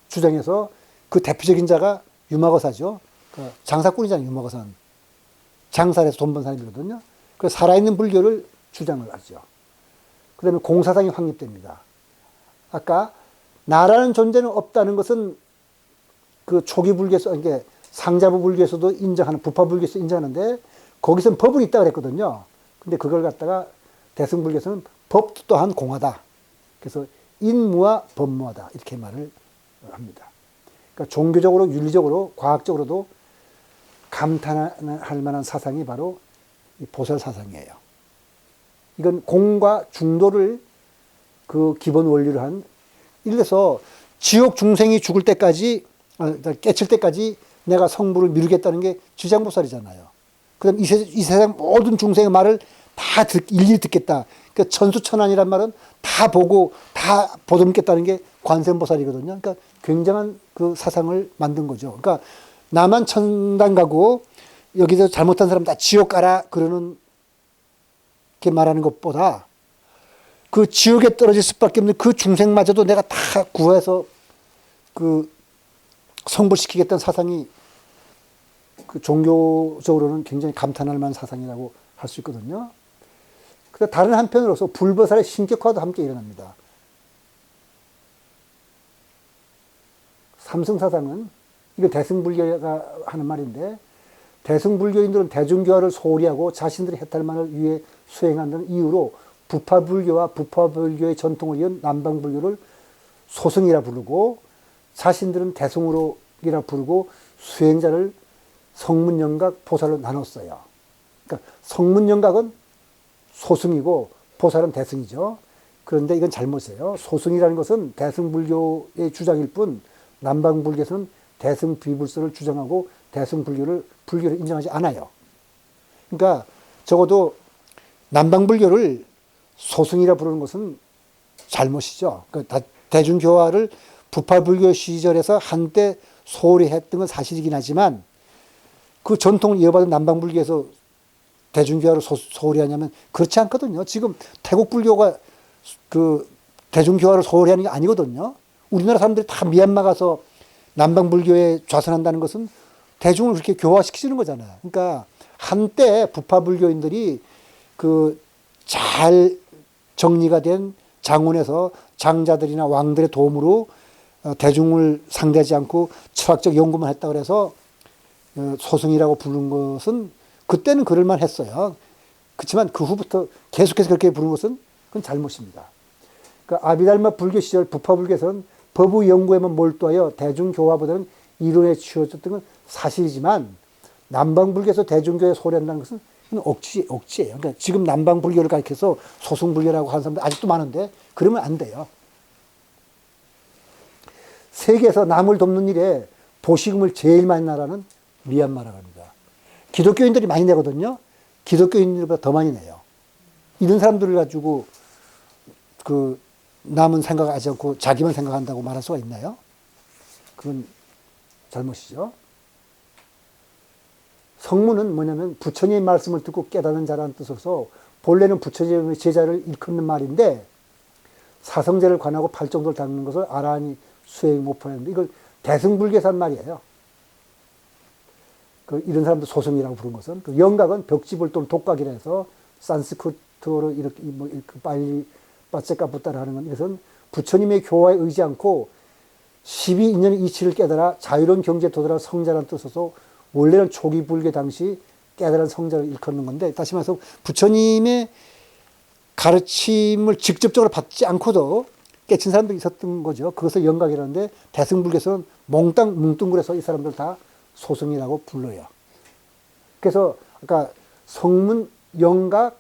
[SPEAKER 1] 주장해서 그 대표적인 자가 유마거사죠. 장사꾼이잖아요, 유마거사는. 장사를 해서 돈 번 사람이거든요. 그 살아있는 불교를 주장을 하죠. 그 다음에 공사상이 확립됩니다. 아까 나라는 존재는 없다는 것은 그 초기 불교에서, 이게 상자부 불교에서도 인정하는, 부파 불교에서 인정하는데 거기서는 법은 있다고 그랬거든요. 근데 그걸 갖다가 대승불교에서는 법 또한 공하다. 그래서 인무와 법무하다. 이렇게 말을 합니다. 그러니까 종교적으로, 윤리적으로, 과학적으로도 감탄할 만한 사상이 바로 이 보살 사상이에요. 이건 공과 중도를 그 기본 원리로 한, 예를 들어서 지옥 중생이 죽을 때까지, 깨칠 때까지 내가 성부를 미루겠다는 게 지장보살이잖아요. 그 다음 이 세상 모든 중생의 말을 다 일일이 듣겠다. 그러니까 천수천안이란 말은 다 보고 다 보듬겠다는 게 관세음보살이거든요. 그러니까 굉장한 그 사상을 만든 거죠. 그러니까 나만 천당 가고 여기서 잘못한 사람 다 지옥 가라 그러는 게 말하는 것보다 그 지옥에 떨어질 수밖에 없는 그 중생마저도 내가 다 구해서 그 성불시키겠다는 사상이 그 종교적으로는 굉장히 감탄할 만한 사상이라고 할 수 있거든요. 근데 다른 한편으로서 불보살의 신격화도 함께 일어납니다. 삼승사상은, 이거 대승불교가 하는 말인데, 대승불교인들은 대중교화를 소홀히 하고 자신들의 해탈만을 위해 수행한다는 이유로 부파불교와 부파불교의 전통을 이은 남방불교를 소승이라 부르고, 자신들은 대승으로이라 부르고, 수행자를 성문영각, 보살로 나눴어요. 그러니까 성문영각은 소승이고 보살은 대승이죠. 그런데 이건 잘못이에요. 소승이라는 것은 대승불교의 주장일 뿐, 남방불교에서는 대승비불설을 주장하고 대승불교를 인정하지 않아요. 그러니까 적어도 남방불교를 소승이라 부르는 것은 잘못이죠. 그러니까 대중교화를 부파불교 시절에서 한때 소홀히 했던 건 사실이긴 하지만, 그 전통을 이어받은 남방불교에서 대중교화를 소홀히 하냐면 그렇지 않거든요. 지금 태국불교가 그 대중교화를 소홀히 하는 게 아니거든요. 우리나라 사람들이 다 미얀마 가서 남방불교에 좌선한다는 것은 대중을 그렇게 교화시키는 거잖아요. 그러니까 한때 부파불교인들이 그 잘 정리가 된 장원에서 장자들이나 왕들의 도움으로 대중을 상대하지 않고 철학적 연구만 했다 그래서 소승이라고 부른 것은 그때는 그럴만 했어요. 그렇지만 그 후부터 계속해서 그렇게 부른 것은 그건 잘못입니다. 그러니까 아비달마 불교 시절 부파불교에서는 법의 연구에만 몰두하여 대중교화보다는 이론에 치우쳤던 건 사실이지만, 남방불교에서 대중교회에 소홀한다는 것은 억지예요. 그러니까 지금 남방불교를 가리켜서 소승불교라고 하는 사람들 아직도 많은데 그러면 안 돼요. 세계에서 남을 돕는 일에 보시금을 제일 많이 나라는 미얀마라고 합니다. 기독교인들이 많이 내거든요. 기독교인들보다 더 많이 내요. 이런 사람들을 가지고 그 남은 생각하지 않고 자기만 생각한다고 말할 수가 있나요? 그건 잘못이죠. 성문은 뭐냐면 부처님의 말씀을 듣고 깨닫는 자라는 뜻으로서 본래는 부처님의 제자를 일컫는 말인데, 사성제를 관하고 팔정도를 닦는 것을 아라한이 수행 못하는데 이걸 대승불교에서 한 말이에요. 이런 사람들 소승이라고 부른 것은, 영각은 벽지불 또는 독각이라 해서 산스크리트어로 이렇게 빨리 빠체까부따라 하는 건, 이것은 부처님의 교화에 의지 않고 12인연의 이치를 깨달아 자유로운 경지에 도달한 성자라는 뜻으로서 원래는 초기 불교 당시 깨달은 성자를 일컫는 건데, 다시 말해서 부처님의 가르침을 직접적으로 받지 않고도 깨친 사람들이 있었던 거죠. 그것을 영각이라는데, 대승불교에서는 몽땅 뭉뚱그려서 이 사람들 다 소승이라고 불러요. 그래서 아까 성문, 영각,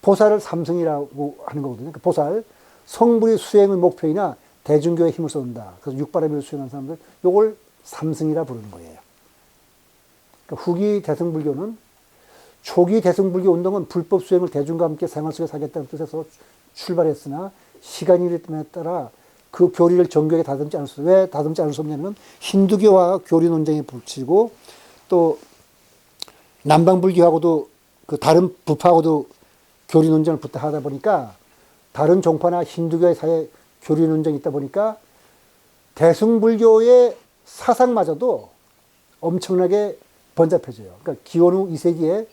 [SPEAKER 1] 보살을 삼승이라고 하는 거거든요. 그러니까 보살, 성불이 수행의 목표이나 대중교에 힘을 쏟는다. 그래서 육바라밀을 수행하는 사람들, 요걸 삼승이라 부르는 거예요. 그러니까 후기 대승불교는, 초기 대승불교 운동은 불법 수행을 대중과 함께 생활 속에 하겠다는 뜻에서 출발했으나 시간이 흐름에 따라 그 교리를 정교하게 다듬지 않을 수, 왜 다듬지 않을 수 없냐면 힌두교와 교리 논쟁에 붙이고, 또 남방불교하고도 그 다른 부파하고도 교리 논쟁을 붙어 하다 보니까, 다른 종파나 힌두교의 사이에 교리 논쟁이 있다 보니까 대승불교의 사상마저도 엄청나게 번잡해져요. 그러니까 기원 후 2세기에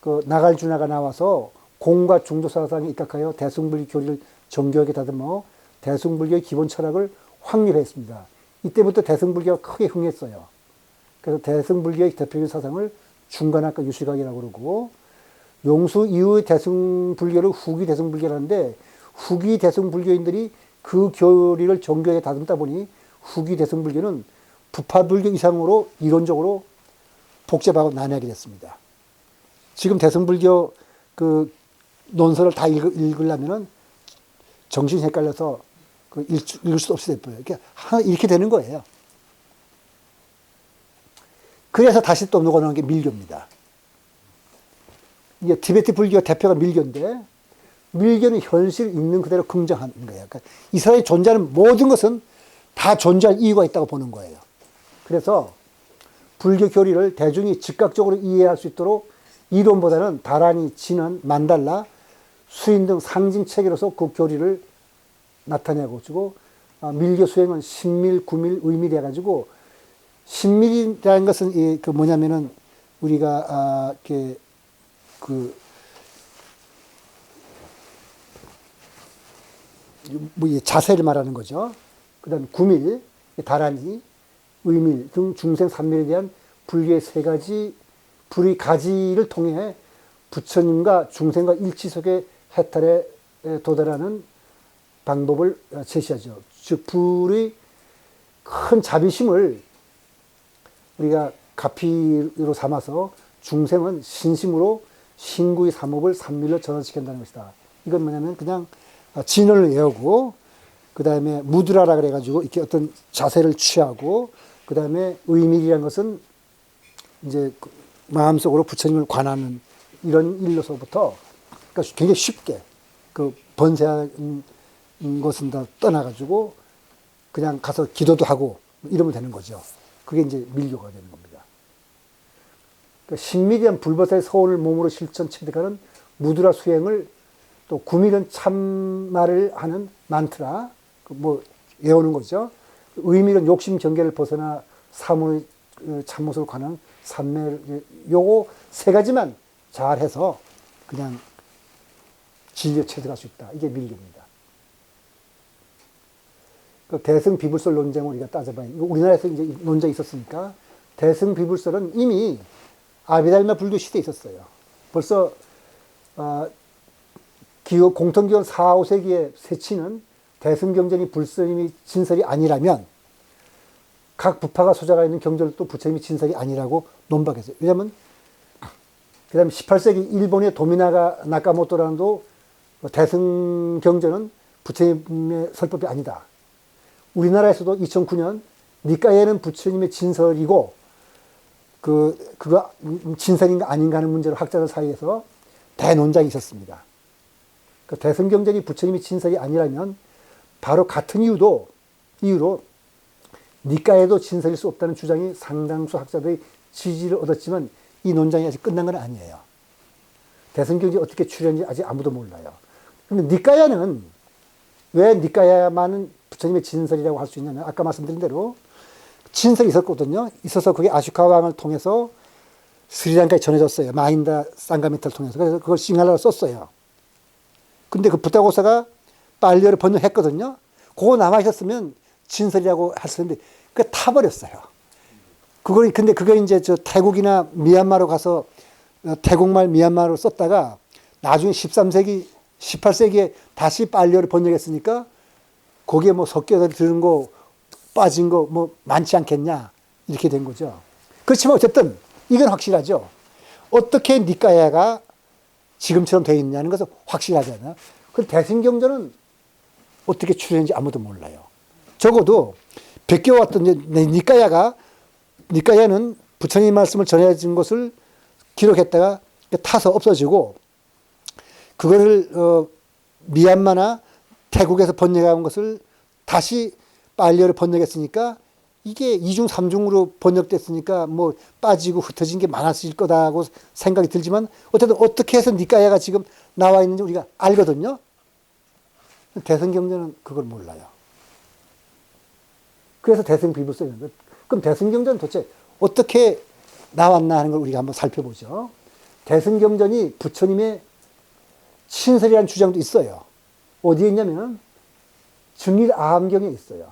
[SPEAKER 1] 그 나갈주나가 나와서 공과 중도 사상에 입각하여 대승불교 교리를 정교하게 다듬어 대승불교의 기본 철학을 확립했습니다. 이때부터 대승불교가 크게 흥했어요. 그래서 대승불교의 대표적인 사상을 중간학과 유식학이라고 그러고, 용수 이후의 대승불교를 후기 대승불교라는데, 후기 대승불교인들이 그 교리를 정교하게 다듬다 보니 후기 대승불교는 부파불교 이상으로 이론적으로 복잡하고 난해하게 됐습니다. 지금 대승불교 그 논설을 다 읽으려면은 정신이 헷갈려서 읽을 수 없이 돼버려요. 이렇게 되는 거예요. 그래서 다시 또 녹아나는 게 밀교입니다. 이게 티베트 불교 대표가 밀교인데, 밀교는 현실 있는 그대로 긍정하는 거예요. 그러니까 이 사람이 존재하는 모든 것은 다 존재할 이유가 있다고 보는 거예요. 그래서 불교 교리를 대중이 즉각적으로 이해할 수 있도록 이론보다는 다라니, 진언, 만달라, 수인 등 상징 체계로서 그 교리를 나타내고 주고, 밀교 수행은 신밀, 구밀, 의밀 해가지고, 신밀이라는 것은 그 뭐냐면은 우리가 자세를 말하는 거죠. 그다음 구밀, 다라니, 의밀 등 중생 삼밀에 대한 불교의 세 가지 불의 가지를 통해 부처님과 중생과 일치속의 해탈에 도달하는 방법을 제시하죠. 즉 불의 큰 자비심을 우리가 가피로 삼아서 중생은 신심으로 신구의 삼업을 삼밀로 전환시킨다는 것이다. 이건 뭐냐면 그냥 진언을 외우고 그 다음에 무드라라 그래가지고 이렇게 어떤 자세를 취하고 그 다음에 의밀이라는 것은 이제 마음속으로 부처님을 관하는 이런 일로서부터 그러니까 굉장히 쉽게 그 번세한 것은 다 떠나가지고 그냥 가서 기도도 하고 이러면 되는 거죠. 그게 이제 밀교가 되는 겁니다. 그러니까 신밀한 불보살의 서원을 몸으로 실천 체득하는 무드라 수행을 또 구밀은 참말을 하는 만트라 뭐 외우는 거죠. 의밀은 욕심 경계를 벗어나 사물의 참모습을 관한 삼매 요거 세 가지만 잘해서 그냥 진리에 체득할 수 있다. 이게 밀교입니다. 그 대승비불설 논쟁을 우리가 따져봐야 우리나라에서 이제 논쟁이 있었으니까 대승비불설은 이미 아비달마 불교 시대에 있었어요. 벌써 공통기원 4, 5세기의 세치는 대승경전이 불스님이 진설이 아니라면 각 부파가 소자가 있는 경전도 부처님이 진설이 아니라고 논박했어요. 왜냐하면 그 다음에 18세기 일본의 도미나가 나카모토라는도 대승경전은 부처님의 설법이 아니다. 우리나라에서도 2009년 니카야는 부처님의 진설이고 그거 진설인가 아닌가 하는 문제로 학자들 사이에서 대논쟁이 있었습니다. 그 대승경전이 부처님의 진설이 아니라면 바로 같은 이유로 니카야도 진설일 수 없다는 주장이 상당수 학자들의 지지를 얻었지만 이 논쟁이 아직 끝난 건 아니에요. 대승경전이 어떻게 출현한지 아직 아무도 몰라요. 그런데 니카야는 왜 니카야만은 부처님의 진설이라고 할 수 있냐면 아까 말씀드린 대로 진설이 있었거든요. 있어서 그게 아슈카 왕을 통해서 스리랑카에 전해졌어요. 마힌다 상가미타를 통해서. 그래서 그걸 싱할라로 썼어요. 근데 그 부타고사가 빨리어를 번역했거든요. 그거 남아있었으면 진설이라고 할 수 있는데 그게 타버렸어요. 근데 그게 이제 저 태국이나 미얀마로 가서 태국말 미얀마로 썼다가 나중에 13세기, 18세기에 다시 빨리어를 번역했으니까 거기에 뭐 섞여서 들은 거 빠진 거 뭐 많지 않겠냐 이렇게 된 거죠. 그렇지만 어쨌든 이건 확실하죠. 어떻게 니카야가 지금처럼 되어 있냐는 것은 확실하잖아요. 그 대승경전은 어떻게 출현했는지 아무도 몰라요. 적어도 베껴왔던 니카야는 부처님 말씀을 전해진 것을 기록했다가 타서 없어지고 그거를 미얀마나 태국에서 번역한 것을 다시 빨리어로 번역했으니까 이게 2중, 3중으로 번역됐으니까 뭐 빠지고 흩어진 게 많았을 거다고 생각이 들지만 어쨌든 어떻게 해서 니카야가 지금 나와 있는지 우리가 알거든요. 대승경전은 그걸 몰라요. 그래서 대승비불설인 거예요. 그럼 대승경전은 도대체 어떻게 나왔나 하는 걸 우리가 한번 살펴보죠. 대승경전이 부처님의 친설이라는 주장도 있어요. 어디에 있냐면 증일아함경에 있어요.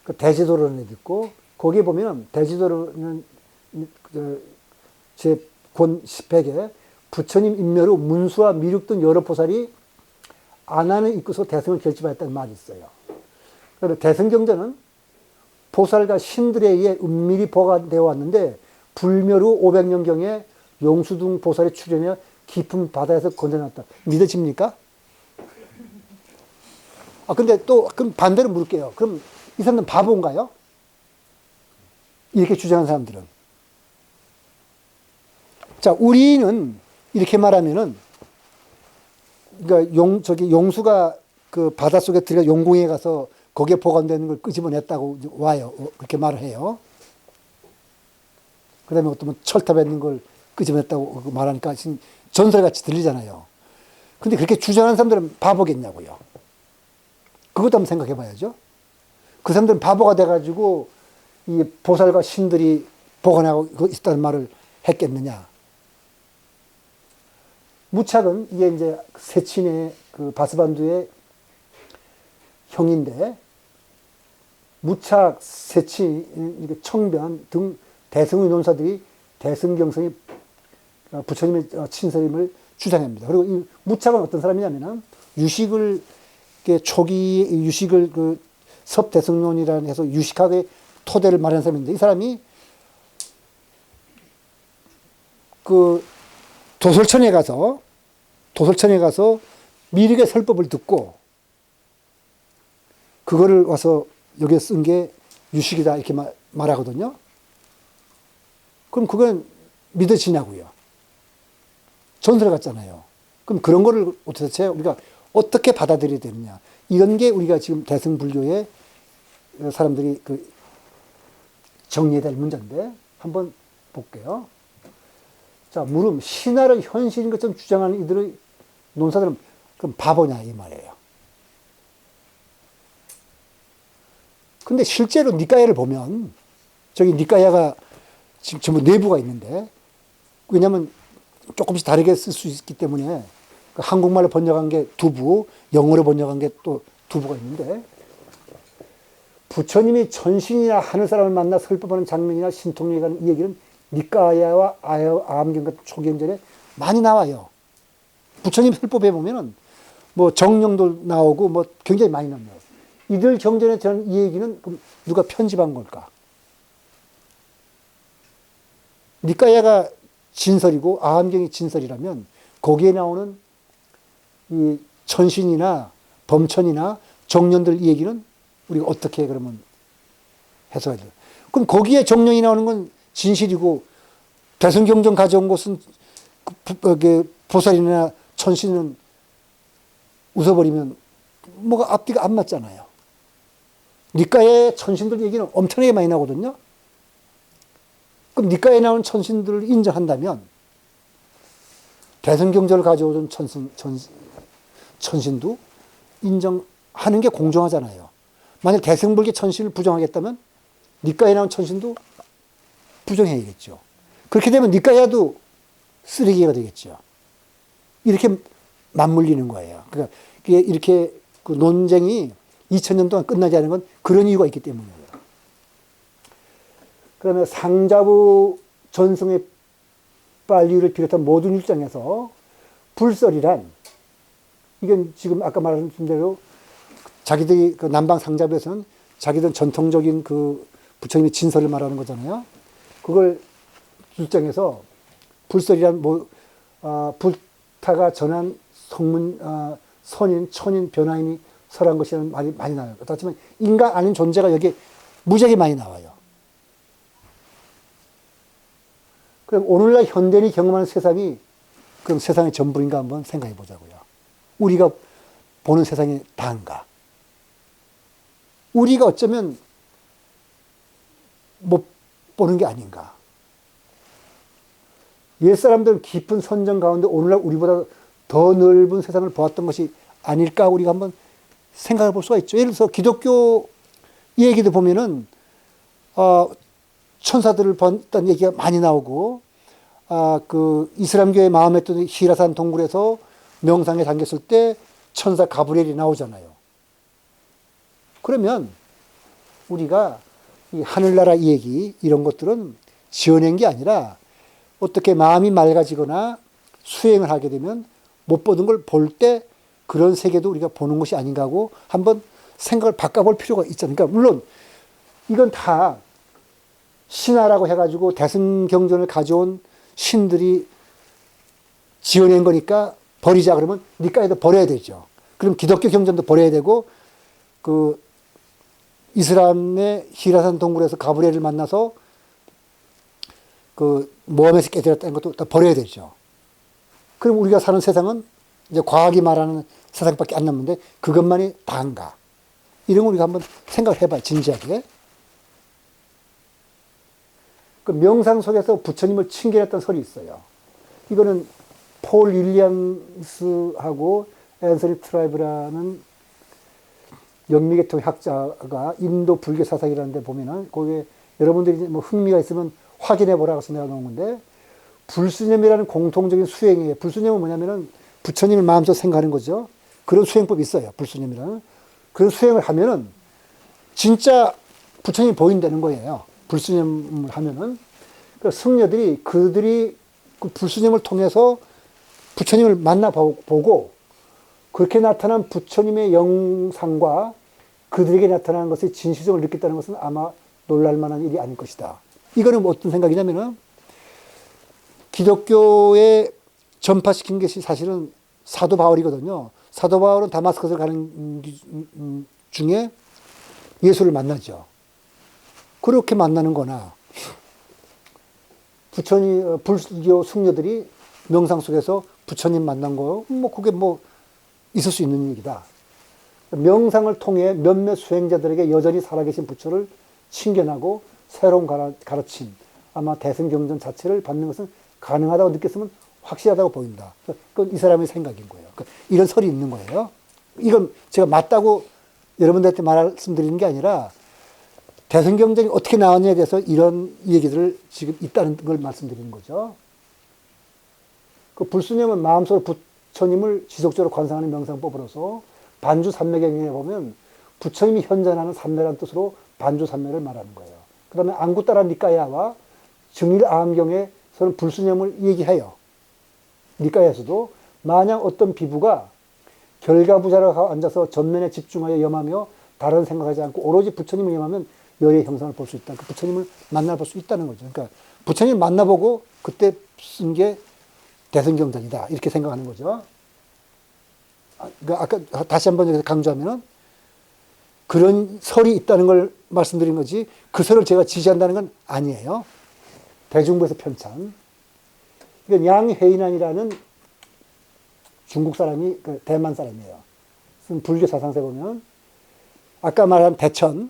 [SPEAKER 1] 그 대지도론에 있고 거기에 보면 대지도론은 제 권 10회에 부처님 인멸 후 문수와 미륵 등 여러 보살이 안하는 입구서 대승을 결집하였다는 말이 있어요. 그래서 대승경전은 보살과 신들에 의해 은밀히 보관되어 왔는데 불멸 후 500년경에 용수등 보살이 출현해 깊은 바다에서 건져놨다. 믿어집니까? 근데 또 그럼 반대로 물을게요. 그럼 이 사람들은 바보인가요? 이렇게 주장하는 사람들은. 자, 우리는 이렇게 말하면은 그러니까 용수가 그 바닷속에 들어가 용궁에 가서 거기에 보관되는 걸 끄집어냈다고 와요. 그렇게 말을 해요. 그 다음에 어떤 철탑에 있는 걸 끄집어냈다고 말하니까 전설같이 들리잖아요. 근데 그렇게 주장하는 사람들은 바보겠냐고요. 그것도 한번 생각해 봐야죠. 그 사람들은 바보가 돼가지고 이 보살과 신들이 보관하고 있다는 말을 했겠느냐. 무착은 이게 이제 세친의 그 바스반두의 형인데 무착, 세치, 청변 등 대승의 논사들이 대승경성이 부처님의 친서임을 주장합니다. 그리고 이 무착은 어떤 사람이냐면은 유식을 초기 유식을 그 섭대승론이라는 해서 유식학의 토대를 마련한 사람인데 이 사람이 그 도솔천에 가서 미륵의 설법을 듣고 그거를 와서 여기에 쓴 게 유식이다 이렇게 말하거든요. 그럼 그건 믿어지냐고요. 전설에 갔잖아요. 그럼 그런 거를 도대체 우리가 어떻게 받아들여야 되느냐. 이런 게 우리가 지금 대승불교의 사람들이 그 정리해야 될 문제인데 한번 볼게요. 자, 물음 신화를 현실인 것처럼 주장하는 이들의 논사들은 그럼 바보냐 이 말이에요. 근데 실제로 니까야를 보면 저기 니까야가 지금 전부 내부가 있는데 왜냐하면 조금씩 다르게 쓸 수 있기 때문에 한국말로 번역한 게 두 부, 영어로 번역한 게 또 두 부가 있는데 부처님이 전신이나 하늘 사람을 만나 설법하는 장면이나 신통력에 관한 이 얘기는 니까야와 아함경 같은 초경전에 많이 나와요. 부처님 설법에 보면은 뭐 정령도 나오고 뭐 굉장히 많이 나옵니다. 이들 경전에 저는 이 얘기는 그럼 누가 편집한 걸까? 니까야가 진설이고 아함경이 진설이라면 거기에 나오는 이 천신이나 범천이나 정년들 이 얘기는 우리가 어떻게 그러면 해석해야 돼요? 그럼 거기에 정령이 나오는 건 진실이고 대승경전 가져온 것은 보살이나 천신은 웃어버리면 뭐가 앞뒤가 안 맞잖아요. 니까의 천신들 얘기는 엄청나게 많이 나오거든요. 그럼 니까에 나오는 천신들을 인정한다면 대승경전을 가져온 천신도 인정하는 게 공정하잖아요. 만약 대승불교 천신을 부정하겠다면 니까에 나온 천신도 부정해야겠죠. 그렇게 되면 니까야도 쓰레기가 되겠죠. 이렇게 맞물리는 거예요. 그러니까 이렇게 그 논쟁이 2000년 동안 끝나지 않은 건 그런 이유가 있기 때문이에요. 그러면 상자부 전승의 빨리를 비롯한 모든 일장에서 불설이란 이건 지금 아까 말씀드린 대로 자기들이 그 남방 상자부에서는 자기들 전통적인 그 부처님의 진설을 말하는 거잖아요. 그걸 일장에서 불설이란 불타가 전한 성문 선인 천인 변화인이 설한 것이라는 말이 많이 나와요. 그렇지만 인간 아닌 존재가 여기에 무지하게 많이 나와요. 그럼 오늘날 현대인이 경험하는 세상이 그럼 세상의 전부인가 한번 생각해 보자고요. 우리가 보는 세상이 다인가? 우리가 어쩌면 못 보는 게 아닌가? 옛사람들은 깊은 선정 가운데 오늘날 우리보다 더 넓은 세상을 보았던 것이 아닐까 우리가 한번 생각해 볼 수가 있죠. 예를 들어서 기독교 얘기도 보면은 천사들을 봤다는 얘기가 많이 나오고 그 이슬람교의 마호메트의 히라산 동굴에서 명상에 잠겼을 때 천사 가브리엘이 나오잖아요. 그러면 우리가 이 하늘나라 얘기 이런 것들은 지어낸 게 아니라 어떻게 마음이 맑아지거나 수행을 하게 되면 못 보던 걸 볼 때 그런 세계도 우리가 보는 것이 아닌가 하고 한번 생각을 바꿔볼 필요가 있잖아요. 그러니까 물론 이건 다 신화라고 해가지고 대승경전을 가져온 신들이 지어낸 거니까 버리자 그러면 니까에도 버려야 되죠. 그럼 기독교 경전도 버려야 되고 그 이슬람의 히라산 동굴에서 가브리엘을 만나서 그 모함에서 깨뜨렸다는 것도 다 버려야 되죠. 그럼 우리가 사는 세상은 이제 과학이 말하는 세상밖에 안 남는데 그것만이 다인가? 이런 거 우리가 한번 생각을 해봐요. 진지하게. 그 명상 속에서 부처님을 칭견했던 설이 있어요. 이거는 폴 윌리엄스하고 앤서니 트라이브라는 영미계통 학자가 인도 불교 사상이라는 데 보면은 거기에 여러분들이 뭐 흥미가 있으면 확인해 보라고 해서 내가 놓은 건데 불수념이라는 공통적인 수행이에요. 불수념은 뭐냐면은 부처님을 마음속에 생각하는 거죠. 그런 수행법이 있어요. 불수념이라는. 그런 수행을 하면은 진짜 부처님이 보인다는 거예요. 불수념을 하면은. 그 승려들이 그들이 그 불수념을 통해서 부처님을 만나보고 그렇게 나타난 부처님의 영상과 그들에게 나타나는 것의 진실성을 느꼈다는 것은 아마 놀랄만한 일이 아닐 것이다. 이거는 어떤 생각이냐면은 기독교에 전파시킨 것이 사실은 사도 바울이거든요. 사도 바울은 다마스커스를 가는 중에 예수를 만나죠. 그렇게 만나는 거나 부처님, 불교 승려들이 명상 속에서 부처님 만난 거, 그게 있을 수 있는 얘기다. 명상을 통해 몇몇 수행자들에게 여전히 살아계신 부처를 친견하고 새로운 가르침, 아마 대승경전 자체를 받는 것은 가능하다고 느꼈으면 확실하다고 보인다. 그건 이 사람의 생각인 거예요. 이런 설이 있는 거예요. 이건 제가 맞다고 여러분들한테 말씀드리는 게 아니라 대승경전이 어떻게 나왔냐에 대해서 이런 얘기들을 지금 있다는 걸 말씀드리는 거죠. 그 불수념은 마음속으로 부처님을 지속적으로 관상하는 명상법으로서 반주 삼매경에 보면 부처님이 현존하는 삼매라는 뜻으로 반주 삼매를 말하는 거예요. 그 다음에 안구따라 니까야와 증일 아함경에서는 불수념을 얘기해요. 니까야에서도 만약 어떤 비부가 결가부자로 앉아서 전면에 집중하여 염하며 다른 생각하지 않고 오로지 부처님을 염하면 열의 형상을 볼 수 있다. 그 부처님을 만나볼 수 있다는 거죠. 그러니까 부처님을 만나보고 그때 쓴 게 대승경전이다. 이렇게 생각하는 거죠. 그러니까 아까 다시 한번 여기서 강조하면은 그런 설이 있다는 걸 말씀드린 거지 그 설을 제가 지지한다는 건 아니에요. 대중부에서 편찬. 그러니까 양회인안이라는 중국 사람이 대만 사람이에요. 불교 사상서에 보면 아까 말한 대천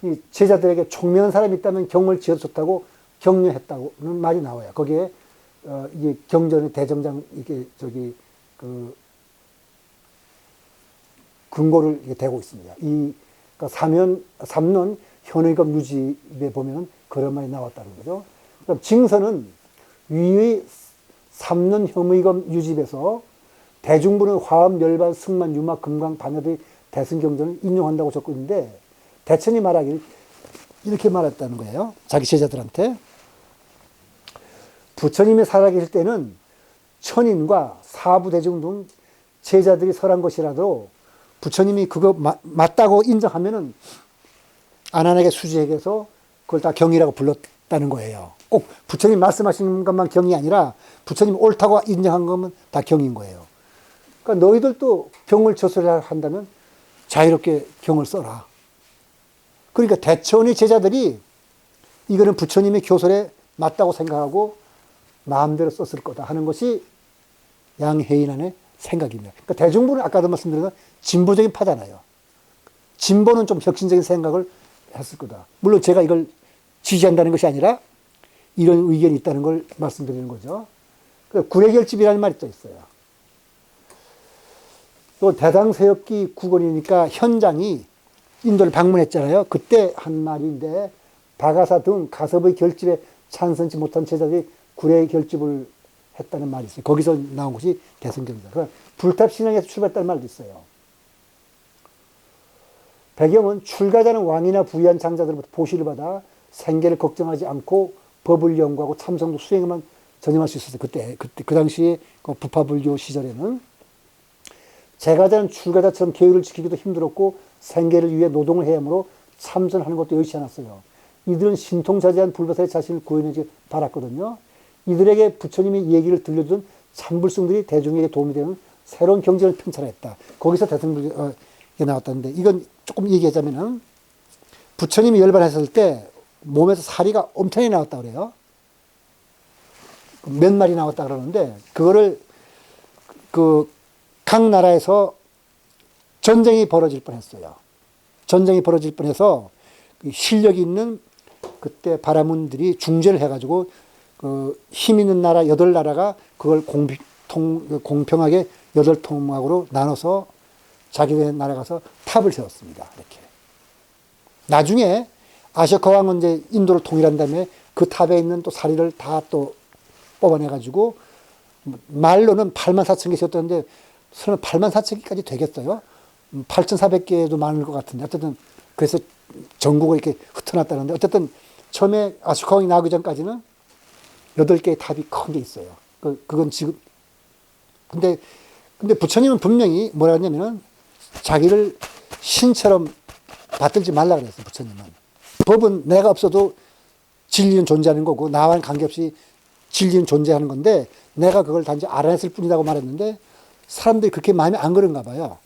[SPEAKER 1] 이 제자들에게 총명한 사람이 있다면 경을 지어도 좋다고 격려했다고는 말이 나와요. 거기에 이게 경전의 대정장 이게 근거를 이게 대고 있습니다. 그러니까 삼론 현의검 유집에 보면 그런 말이 나왔다는 거죠. 그럼 징서는 위의 삼론 현의검 유집에서 대중부는 화엄, 열반, 승만, 유막, 금강, 반야의 대승경전을 인용한다고 적고 있는데 대천이 말하길 이렇게 말했다는 거예요. 자기 제자들한테. 부처님이 살아계실 때는 천인과 사부대중 등 제자들이 설한 것이라도 부처님이 그거 맞다고 인정하면은 안한하게 수지에게서 그걸 다 경이라고 불렀다는 거예요. 꼭 부처님 말씀하신 것만 경이 아니라 부처님 옳다고 인정한 것만 다 경인 거예요. 그러니까 너희들도 경을 저술한다면 자유롭게 경을 써라. 그러니까 대천의 제자들이 이거는 부처님의 교설에 맞다고 생각하고 마음대로 썼을 거다 하는 것이 양해인안의 생각입니다. 그러니까 대중부는 아까도 말씀드린 건 진보적인 파잖아요. 진보는 좀 혁신적인 생각을 했을 거다. 물론 제가 이걸 지지한다는 것이 아니라 이런 의견이 있다는 걸 말씀드리는 거죠. 구례결집이라는 말이 또 있어요. 또 대당세엽기 9권이니까 현장이 인도를 방문했잖아요. 그때 한 말인데 바가사 등 가섭의 결집에 찬성치 못한 제자들이 구례 결집을 했다는 말이 있어요. 거기서 나온 것이 대승경전. 그러니까 불탑신앙에서 출발했다는 말도 있어요. 배경은 출가자는 왕이나 부유한 장자들로부터 보시를 받아 생계를 걱정하지 않고 법을 연구하고 참성도 수행에만 전념할 수 있었어요. 그 당시에 그 부파불교 시절에는 제가자는 출가자처럼 계율을 지키기도 힘들었고 생계를 위해 노동을 해야 하므로 참선하는 것도 여의치 않았어요. 이들은 신통자제한 불보살의 자신을 구해내지 바랐거든요. 이들에게 부처님이 얘기를 들려준 참불승들이 대중에게 도움이 되는 새로운 경전을 편찬했다. 거기서 대승불교가 나왔다는데 이건 조금 얘기하자면은 부처님이 열반했을 때 몸에서 사리가 엄청나게 나왔다 그래요. 몇 마리 나왔다 그러는데 그거를 각 나라에서 전쟁이 벌어질 뻔했어요. 전쟁이 벌어질 뻔해서 실력이 있는 그때 바라문들이 중재를 해가지고 힘 있는 나라 8나라가 그걸 공평하게 8토막으로 나눠서 자기네 나라 가서 탑을 세웠습니다. 이렇게. 나중에 아쇼카 왕은 이제 인도를 통일한 다음에 그 탑에 있는 또 사리를 다 또 뽑아내가지고 말로는 84,000개 세웠다는데 설마 84,000개까지 되겠어요? 8,400개도 많을 것 같은데 어쨌든 그래서 전국을 이렇게 흩어놨다는데 어쨌든 처음에 아슈카왕이 나오기 전까지는 8개의 탑이 큰 게 있어요. 그건 지금 근데 부처님은 분명히 뭐라 했냐면은 자기를 신처럼 받들지 말라 그랬어요. 부처님은. 법은 내가 없어도 진리는 존재하는 거고 나와는 관계없이 진리는 존재하는 건데 내가 그걸 단지 알아냈을 뿐이라고 말했는데 사람들이 그렇게 마음에 안 그런가 봐요.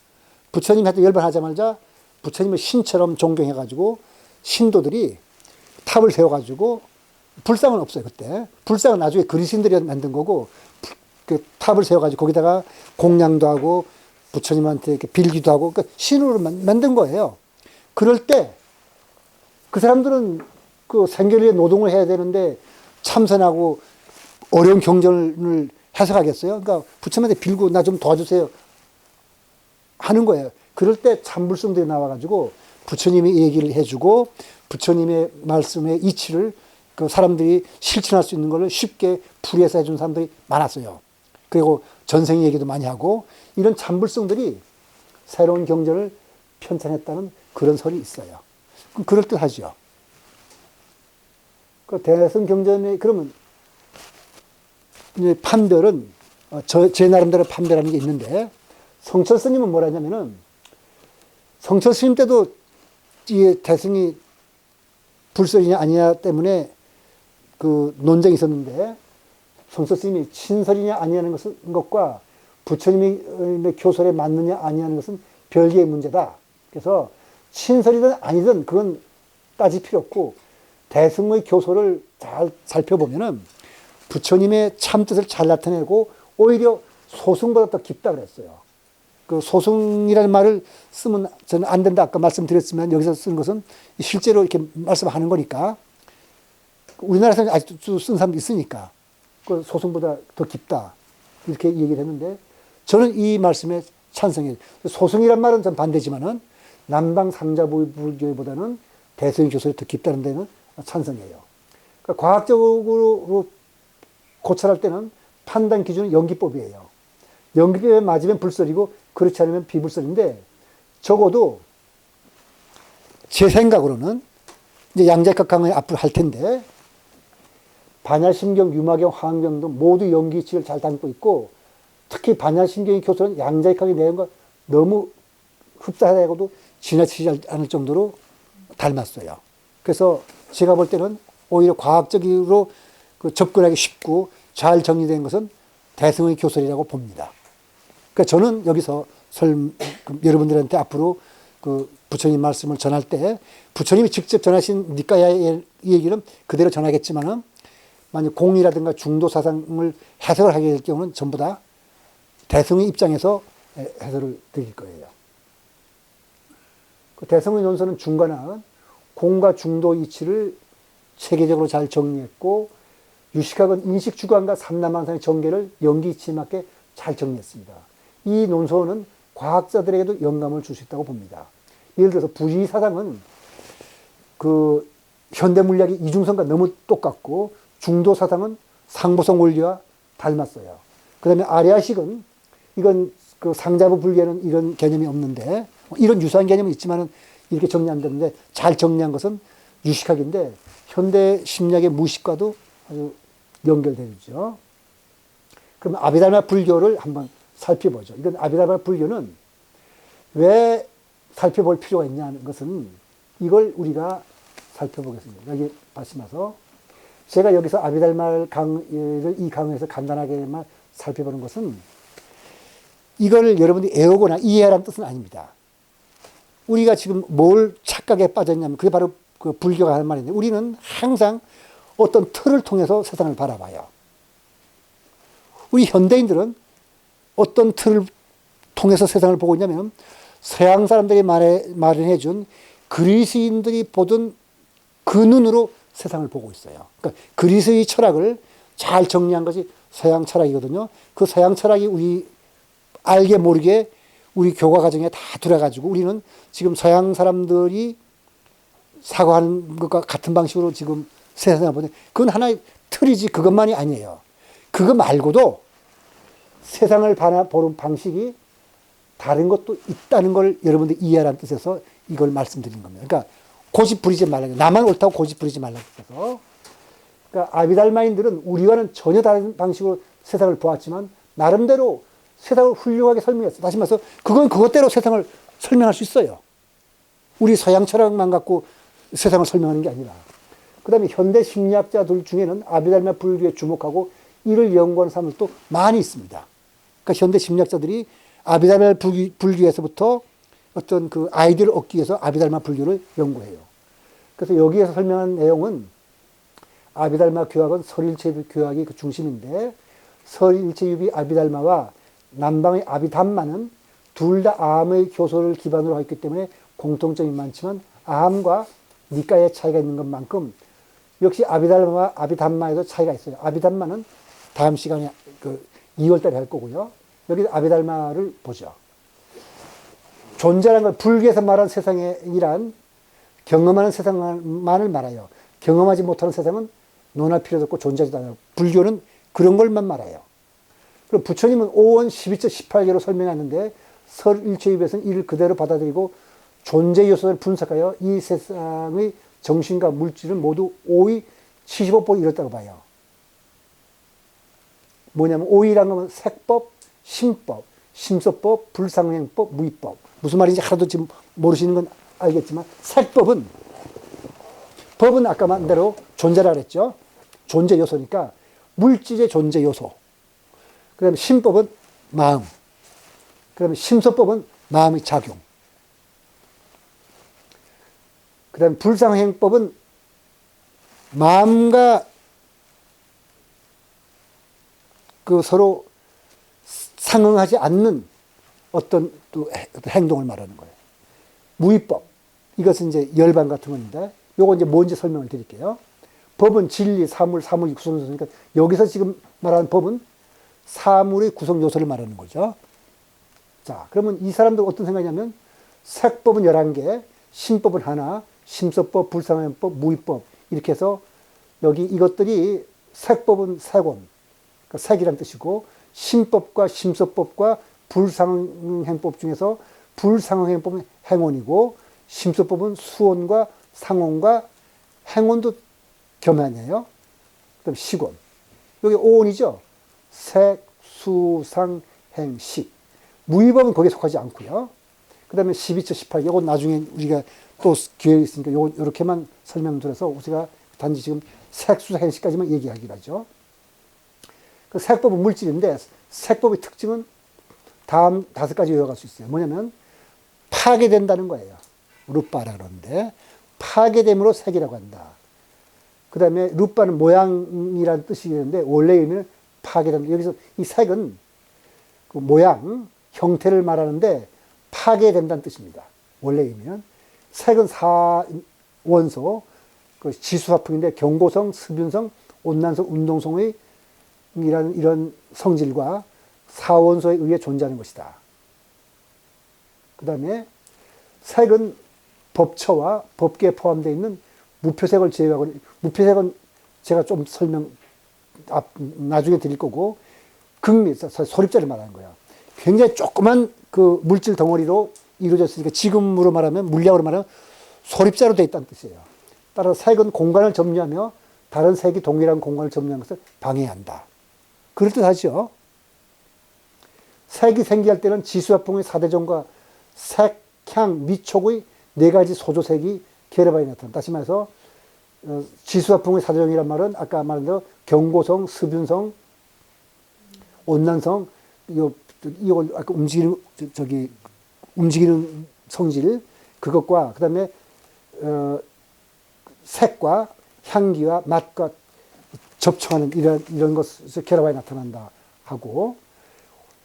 [SPEAKER 1] 부처님한테 열반하자마자 부처님을 신처럼 존경해가지고 신도들이 탑을 세워가지고 불상은 없어요. 그때 불상은 나중에 그리스인들이 만든 거고 그 탑을 세워가지고 거기다가 공양도 하고 부처님한테 이렇게 빌기도 하고 그러니까 신으로 만든 거예요. 그럴 때 그 사람들은 그 생계를 노동을 해야 되는데 참선하고 어려운 경전을 해석하겠어요? 그러니까 부처님한테 빌고 나 좀 도와주세요 하는 거예요. 그럴 때 참불성들이 나와가지고 부처님이 얘기를 해주고 부처님의 말씀의 이치를 그 사람들이 실천할 수 있는 걸 쉽게 풀이해서 해준 사람들이 많았어요. 그리고 전생 얘기도 많이 하고 이런 참불성들이 새로운 경전을 편찬했다는 그런 설이 있어요. 그럼 그럴듯하죠. 그 대승경전에 그러면 이제 판별은 제 나름대로 판별하는 게 있는데 성철 스님은 뭐라 하냐면은 성철 스님 때도 이 대승이 불설이냐 아니냐 때문에 그 논쟁이 있었는데 성철 스님이 친설이냐 아니냐는 것과 부처님의 교설에 맞느냐 아니냐는 것은 별개의 문제다. 그래서 친설이든 아니든 그건 따질 필요 없고 대승의 교설을 잘 살펴보면은 부처님의 참뜻을 잘 나타내고 오히려 소승보다 더 깊다 그랬어요. 그 소승이라는 말을 쓰면 저는 안 된다 아까 말씀드렸지만 여기서 쓴 것은 실제로 이렇게 말씀하는 거니까 우리나라에서는 아직도 쓴 사람도 있으니까 그 소승보다 더 깊다 이렇게 얘기를 했는데 저는 이 말씀에 찬성해요. 소승이란 말은 전 반대지만은 남방 상자불교보다는 대승의 교설이 더 깊다는 데는 찬성해요. 그러니까 과학적으로 고찰할 때는 판단 기준은 연기법이에요. 연기법에 맞으면 불설이고 그렇지 않으면 비불설인데 적어도 제 생각으로는 이제 양자역학 강의 앞으로 할 텐데 반야심경, 유마경, 화엄경도 모두 연기치를 잘 담고 있고 특히 반야심경의 교설은 양자역학의 내용과 너무 흡사하고도 지나치지 않을 정도로 닮았어요. 그래서 제가 볼 때는 오히려 과학적으로 접근하기 쉽고 잘 정리된 것은 대승의 교설이라고 봅니다. 그러니까 저는 여기서 여러분들한테 앞으로 그 부처님 말씀을 전할 때 부처님이 직접 전하신 니까야의 얘기는 그대로 전하겠지만은 만약 공이라든가 중도 사상을 해석을 하게 될 경우는 전부 다 대승의 입장에서 해설을 드릴 거예요. 그 대승의 논설은 중간한 공과 중도 이치를 체계적으로 잘 정리했고 유식학은 인식주관과 삼라만상의 전개를 연기 이치에 맞게 잘 정리했습니다. 이 논설은 과학자들에게도 영감을 줄 수 있다고 봅니다. 예를 들어서 부지사상은 그 현대물리학의 이중성과 너무 똑같고 중도사상은 상보성 원리와 닮았어요. 그 다음에 아리아식은 이건 그 상자부 불교에는 이런 개념이 없는데 이런 유사한 개념은 있지만은 이렇게 정리 안 되는데 잘 정리한 것은 유식학인데 현대 심리학의 무식과도 아주 연결되죠. 그럼 아비달마 불교를 한번 살펴보죠. 이건 아비달마 불교는 왜 살펴볼 필요가 있냐는 것은 이걸 우리가 살펴보겠습니다. 여기 보시면서 제가 여기서 아비달마 강의를 이 강의에서 간단하게만 살펴보는 것은 이걸 여러분들이 애우거나 이해하라는 뜻은 아닙니다. 우리가 지금 뭘 착각에 빠졌냐면 그게 바로 그 불교가 하는 말인데 우리는 항상 어떤 틀을 통해서 세상을 바라봐요. 우리 현대인들은 어떤 틀을 통해서 세상을 보고 있냐면 서양 사람들이 마련해 준 그리스인들이 보던 그 눈으로 세상을 보고 있어요. 그러니까 그리스의 철학을 잘 정리한 것이 서양 철학이거든요. 그 서양 철학이 우리 알게 모르게 우리 교과 과정에 다 들어가지고 우리는 지금 서양 사람들이 사고하는 것과 같은 방식으로 지금 세상을 보는데 그건 하나의 틀이지 그것만이 아니에요. 그거 말고도 세상을 보는 방식이 다른 것도 있다는 걸 여러분들 이해하라는 뜻에서 이걸 말씀드린 겁니다. 그러니까 고집 부리지 말라고. 나만 옳다고 고집 부리지 말라고 해서. 그러니까 아비달마인들은 우리와는 전혀 다른 방식으로 세상을 보았지만 나름대로 세상을 훌륭하게 설명했어요. 다시 말해서 그건 그것대로 세상을 설명할 수 있어요. 우리 서양 철학만 갖고 세상을 설명하는 게 아니라. 그 다음에 현대 심리학자들 중에는 아비달마 불교에 주목하고 이를 연구하는 사람들도 많이 있습니다. 그러니까 현대 심리학자들이 아비달마 불교에서부터 어떤 그 아이디어를 얻기 위해서 아비달마 불교를 연구해요. 그래서 여기에서 설명한 내용은 아비달마 교학은 설일체 교학이 그 중심인데 설일체 유비 아비달마와 남방의 아비담마는 둘 다 아함의 교소를 기반으로 하고 있기 때문에 공통점이 많지만 아함과 니까의 차이가 있는 것만큼 역시 아비달마와 아비담마에도 차이가 있어요. 아비담마는 다음 시간에 그 2월달에 할 거고요. 여기 아비달마를 보죠. 존재라는 걸 불교에서 말하는 세상이란 경험하는 세상만을 말해요. 경험하지 못하는 세상은 논할 필요도 없고 존재하지도 않아요. 불교는 그런 걸만 말해요. 그리고 부처님은 5원 12절 18개로 설명했는데 설일체입에서는 이를 그대로 받아들이고 존재 요소를 분석하여 이 세상의 정신과 물질은 모두 5의 75법을 이뤘다고 봐요. 뭐냐면 5위라는 건 색법, 심법, 심서법, 불상행법, 무위법. 무슨 말인지 하나도 지금 모르시는 건 알겠지만 색법은 법은 아까 말한 대로 존재라 그랬죠. 존재 요소니까 물질의 존재 요소. 그 다음에 심법은 마음. 그 다음에 심서법은 마음의 작용. 그 다음에 불상행법은 마음과 그 서로 상응하지 않는 어떤 또 행동을 말하는 거예요. 무위법. 이것은 이제 열반 같은 건데, 요거 이제 뭔지 설명을 드릴게요. 법은 진리, 사물, 사물이 구성 요소니까 여기서 지금 말하는 법은 사물의 구성 요소를 말하는 거죠. 자, 그러면 이 사람들 어떤 생각이냐면 색법은 11개, 심법은 하나, 심서법, 불상행법, 무위법 이렇게 해서 여기 이것들이 색법은 색원, 그러니까 색이란 뜻이고 심법과 심서법과 불상행법 중에서 불상행법은 행원이고 심서법은 수원과 상원과 행원도 겸하네요. 그다음 식원. 여기 오원이죠. 색, 수, 상, 행, 식. 무위법은 거기에 속하지 않고요. 그 다음에 12조 18. 이건 나중에 우리가 또 기회가 있으니까 요거 이렇게만 설명드려서 우리가 단지 지금 색, 수, 행, 식까지만 얘기하기로 하죠. 그 색법은 물질인데 색법의 특징은 다음 5가지 요약할 수 있어요. 뭐냐면 파괴된다는 거예요. 루빠라 그러는데 파괴됨으로 색이라고 한다. 그 다음에 루빠는 모양이라는 뜻이 있는데 원래 의미는 파괴된다. 여기서 이 색은 그 모양, 형태를 말하는데 파괴된다는 뜻입니다. 원래 의미는. 색은 4원소, 그 지수화풍인데 경고성, 습윤성, 온난성, 운동성의 이런 성질과 4원소에 의해 존재하는 것이다. 그 다음에 색은 법처와 법계에 포함되어 있는 무표색을 제외하고, 무표색은 제가 좀 나중에 드릴 거고, 극미, 소립자를 말하는 거예요. 굉장히 조그만 그 물질 덩어리로 이루어졌으니까 지금으로 말하면, 물리학으로 말하면 소립자로 되어 있다는 뜻이에요. 따라서 색은 공간을 점유하며 다른 색이 동일한 공간을 점유하는 것을 방해한다. 그럴듯하죠. 색이 생기할 때는 지수화풍의 4대종과 색, 향, 미촉의 4가지 소조색이 결합하여 나타난다. 다시 말해서 지수화풍의 4대종이란 말은 아까 말한 대로 경고성, 습윤성, 온난성, 이걸 아까 움직이는 성질, 그것과 그 다음에 색과 향기와 맛과 접촉하는 이런 것을 결합하여 나타난다 하고,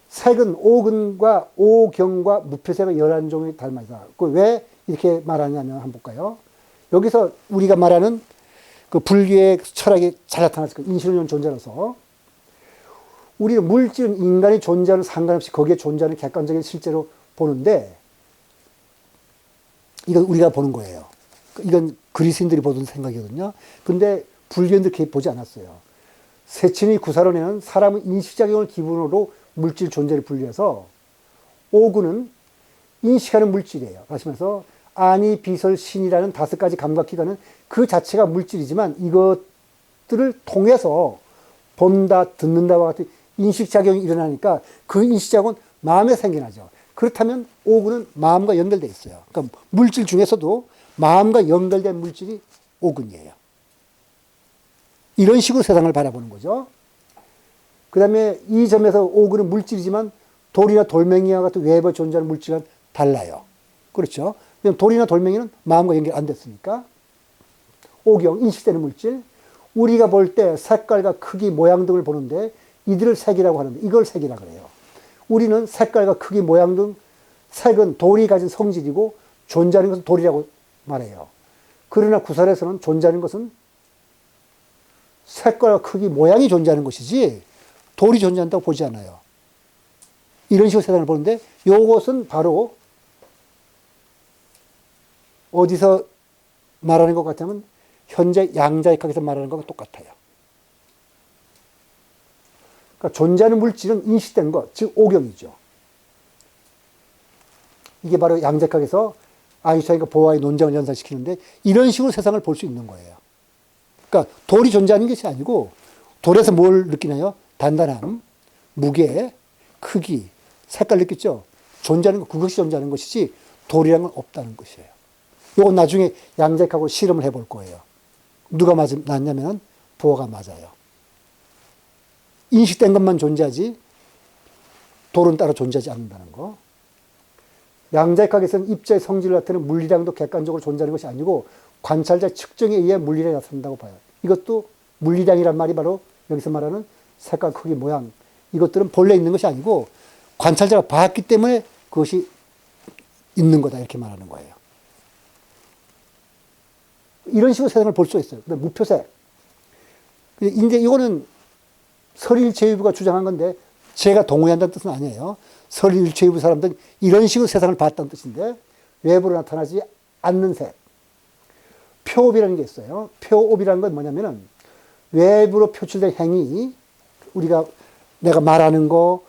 [SPEAKER 1] 색은 오근과 오경과 무표색의 11종의 닮아있다. 왜 이렇게 말하냐면 한번 볼까요? 여기서 우리가 말하는 그 불교의 철학이 잘 나타났을 거예요. 인신은 존재로서. 우리는 물질은 인간이 존재하는 상관없이 거기에 존재하는 객관적인 실제로 보는데, 이건 우리가 보는 거예요. 이건 그리스인들이 보던 생각이거든요. 근데 불교인들 그렇게 보지 않았어요. 세친의 구사론에는 사람의 인식작용을 기본으로 물질 존재를 분리해서 오구는 인식하는 물질이에요. 다시 말해서 아니, 비설, 신이라는 5가지 감각기관은 그 자체가 물질이지만 이것들을 통해서 본다, 듣는다와 같은 인식작용이 일어나니까 그 인식작용은 마음에 생겨나죠. 그렇다면 오근은 마음과 연결되어 있어요. 그러니까 물질 중에서도 마음과 연결된 물질이 오근이에요. 이런 식으로 세상을 바라보는 거죠. 그 다음에 이 점에서 오근은 물질이지만 돌이나 돌멩이와 같은 외부에 존재하는 물질과 달라요. 그렇죠. 돌이나 돌멩이는 마음과 연결 안 됐으니까. 오경, 인식되는 물질. 우리가 볼 때 색깔과 크기, 모양 등을 보는데 이들을 색이라고 하는데 이걸 색이라고 그래요. 우리는 색깔과 크기, 모양 등 색은 돌이 가진 성질이고 존재하는 것은 돌이라고 말해요. 그러나 구설에서는 존재하는 것은 색깔과 크기, 모양이 존재하는 것이지 돌이 존재한다고 보지 않아요. 이런 식으로 세상을 보는데 이것은 바로 어디서 말하는 것 같으면 현재 양자역학에서 말하는 것과 똑같아요. 그러니까 존재하는 물질은 인식된 것, 즉 오경이죠. 이게 바로 양자역학에서 아인슈타인과 보아의 논쟁을 연상시키는데 이런 식으로 세상을 볼 수 있는 거예요. 그러니까 돌이 존재하는 것이 아니고 돌에서 뭘 느끼나요? 단단함, 무게, 크기, 색깔 느꼈죠? 존재하는 것, 그것이 존재하는 것이지 돌이란 건 없다는 것이에요. 이건 나중에 양자역학으로 실험을 해볼 거예요. 누가 맞냐면 보아가 맞아요. 인식된 것만 존재하지 돌은 따로 존재하지 않는다는 거. 양자역학에서는 입자의 성질을 나타내는 물리량도 객관적으로 존재하는 것이 아니고 관찰자 측정에 의해 물리량이 나타난다고 봐요. 이것도 물리량이란 말이 바로 여기서 말하는 색깔, 크기, 모양 이것들은 본래 있는 것이 아니고 관찰자가 봤기 때문에 그것이 있는 거다 이렇게 말하는 거예요. 이런 식으로 세상을 볼 수 있어요. 근데 무표색. 이제 이거는 설일체유부가 주장한 건데 제가 동의한다는 뜻은 아니에요. 설일체유부 사람들은 이런 식으로 세상을 봤다는 뜻인데 외부로 나타나지 않는 색. 표업이라는 게 있어요. 표업이라는 건 뭐냐면은 외부로 표출된 행위, 내가 말하는 거,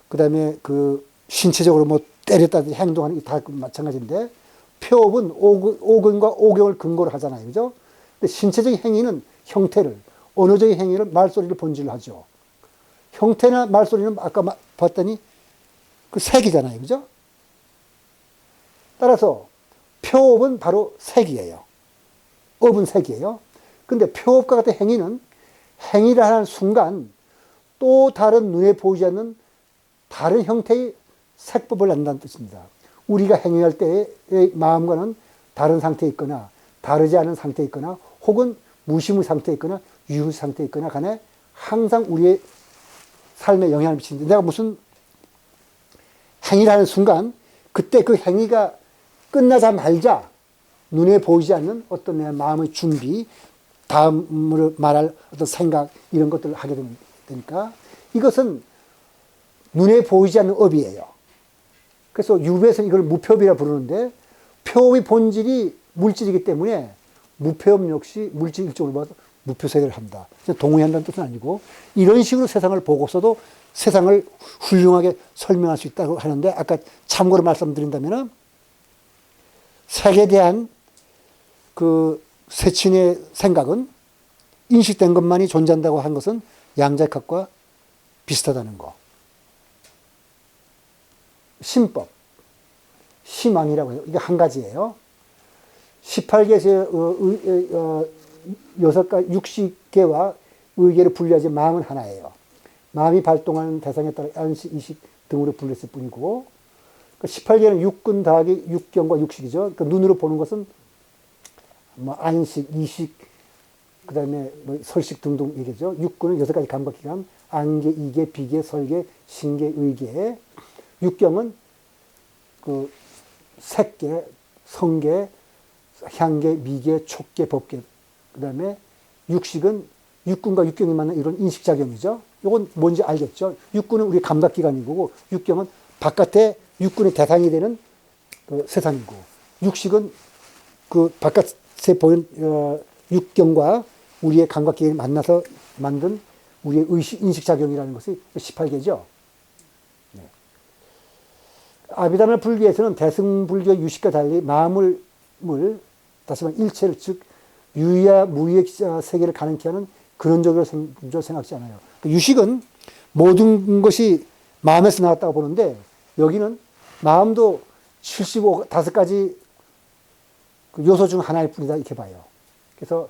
[SPEAKER 1] 그 다음에 그 신체적으로 뭐 때렸다든지 행동하는 게 다 마찬가지인데 표업은 오근과 오경을 근거로 하잖아요. 그죠? 근데 신체적인 행위는 형태를, 언어적인 행위를 말소리를 본질로 하죠. 형태나 말소리는 아까 봤더니 그 색이잖아요. 그죠? 따라서 표업은 바로 색이에요. 업은 색이에요. 근데 표업과 같은 행위는 행위를 하는 순간 또 다른 눈에 보이지 않는 다른 형태의 색법을 낸다는 뜻입니다. 우리가 행위할 때의 마음과는 다른 상태에 있거나 다르지 않은 상태에 있거나 혹은 무심의 상태에 있거나 유의 상태에 있거나 간에 항상 우리의 삶에 영향을 미치는데 내가 무슨 행위를 하는 순간 그때 그 행위가 끝나자마자 눈에 보이지 않는 어떤 내 마음의 준비, 다음으로 말할 어떤 생각 이런 것들을 하게 되니까 이것은 눈에 보이지 않는 업이에요. 그래서 유배에서는 이걸 무표업이라 부르는데 표업의 본질이 물질이기 때문에 무표업 역시 물질 일종으로 봐서 무표색을 한다. 동의한다는 뜻은 아니고 이런 식으로 세상을 보고서도 세상을 훌륭하게 설명할 수 있다고 하는데 아까 참고로 말씀드린다면 색에 대한 그 세친의 생각은 인식된 것만이 존재한다고 한 것은 양자역학과 비슷하다는 거. 심법, 심왕이라고 해요. 이게 한 가지예요. 18개에서 6가 60개와 의계를 분리하지 마음은 하나예요. 마음이 발동하는 대상에 따라 안식, 이식 등으로 분리했을 뿐이고 18개는 육근 더하기 육경과 육식이죠. 그러니까 눈으로 보는 것은 뭐 안식, 이식, 그 다음에 뭐 설식 등등 얘기죠. 육근은 6가지 감각기관, 안계, 이계, 비계, 설계, 신계, 의계. 육경은 그 색계, 성계, 향계, 미계, 촉계, 법계. 그 다음에 육식은 육근과 육경이 만난 이런 인식작용이죠. 이건 뭔지 알겠죠? 육근은 우리 감각기관이고 육경은 바깥에 육근의 대상이 되는 그 세상이고 육식은 그 바깥에 보이는 육경과 우리의 감각기관이 만나서 만든 우리의 인식작용이라는 것이 18개죠. 네. 아비다나 불교에서는 대승불교 유식과 달리 마음을 다시 말해 일체를, 즉 유의와 무의의 세계를 가능케 하는 근원적으로 생각하지 않아요. 유식은 모든 것이 마음에서 나왔다고 보는데, 여기는 마음도 75가지 요소 중 하나일 뿐이다, 이렇게 봐요. 그래서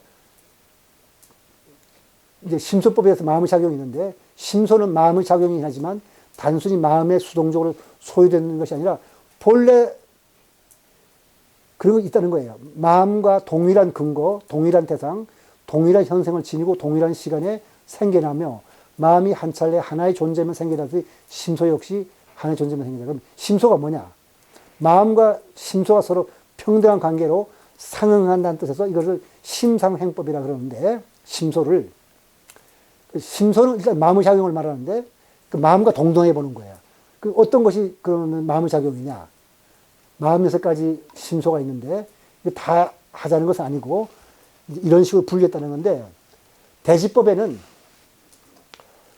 [SPEAKER 1] 이제 심소법에 서 마음의 작용이 있는데, 심소는 마음의 작용이긴 하지만 단순히 마음에 수동적으로 소유되는 것이 아니라 본래 그런 거 있다는 거예요. 마음과 동일한 근거, 동일한 대상, 동일한 현생을 지니고 동일한 시간에 생겨나며, 마음이 한 차례 하나의 존재만 생겨나듯이 심소 역시 하나의 존재만 생겨나. 그럼 심소가 뭐냐? 마음과 심소가 서로 평등한 관계로 상응한다는 뜻에서 이것을 심상행법이라 그러는데, 심소는 일단 마음의 작용을 말하는데, 그 마음과 동등해 보는 거예요. 그 어떤 것이 그러면 마음의 작용이냐? 마음 6가지 심소가 있는데, 다 하자는 것은 아니고, 이런 식으로 분류했다는 건데, 대지법에는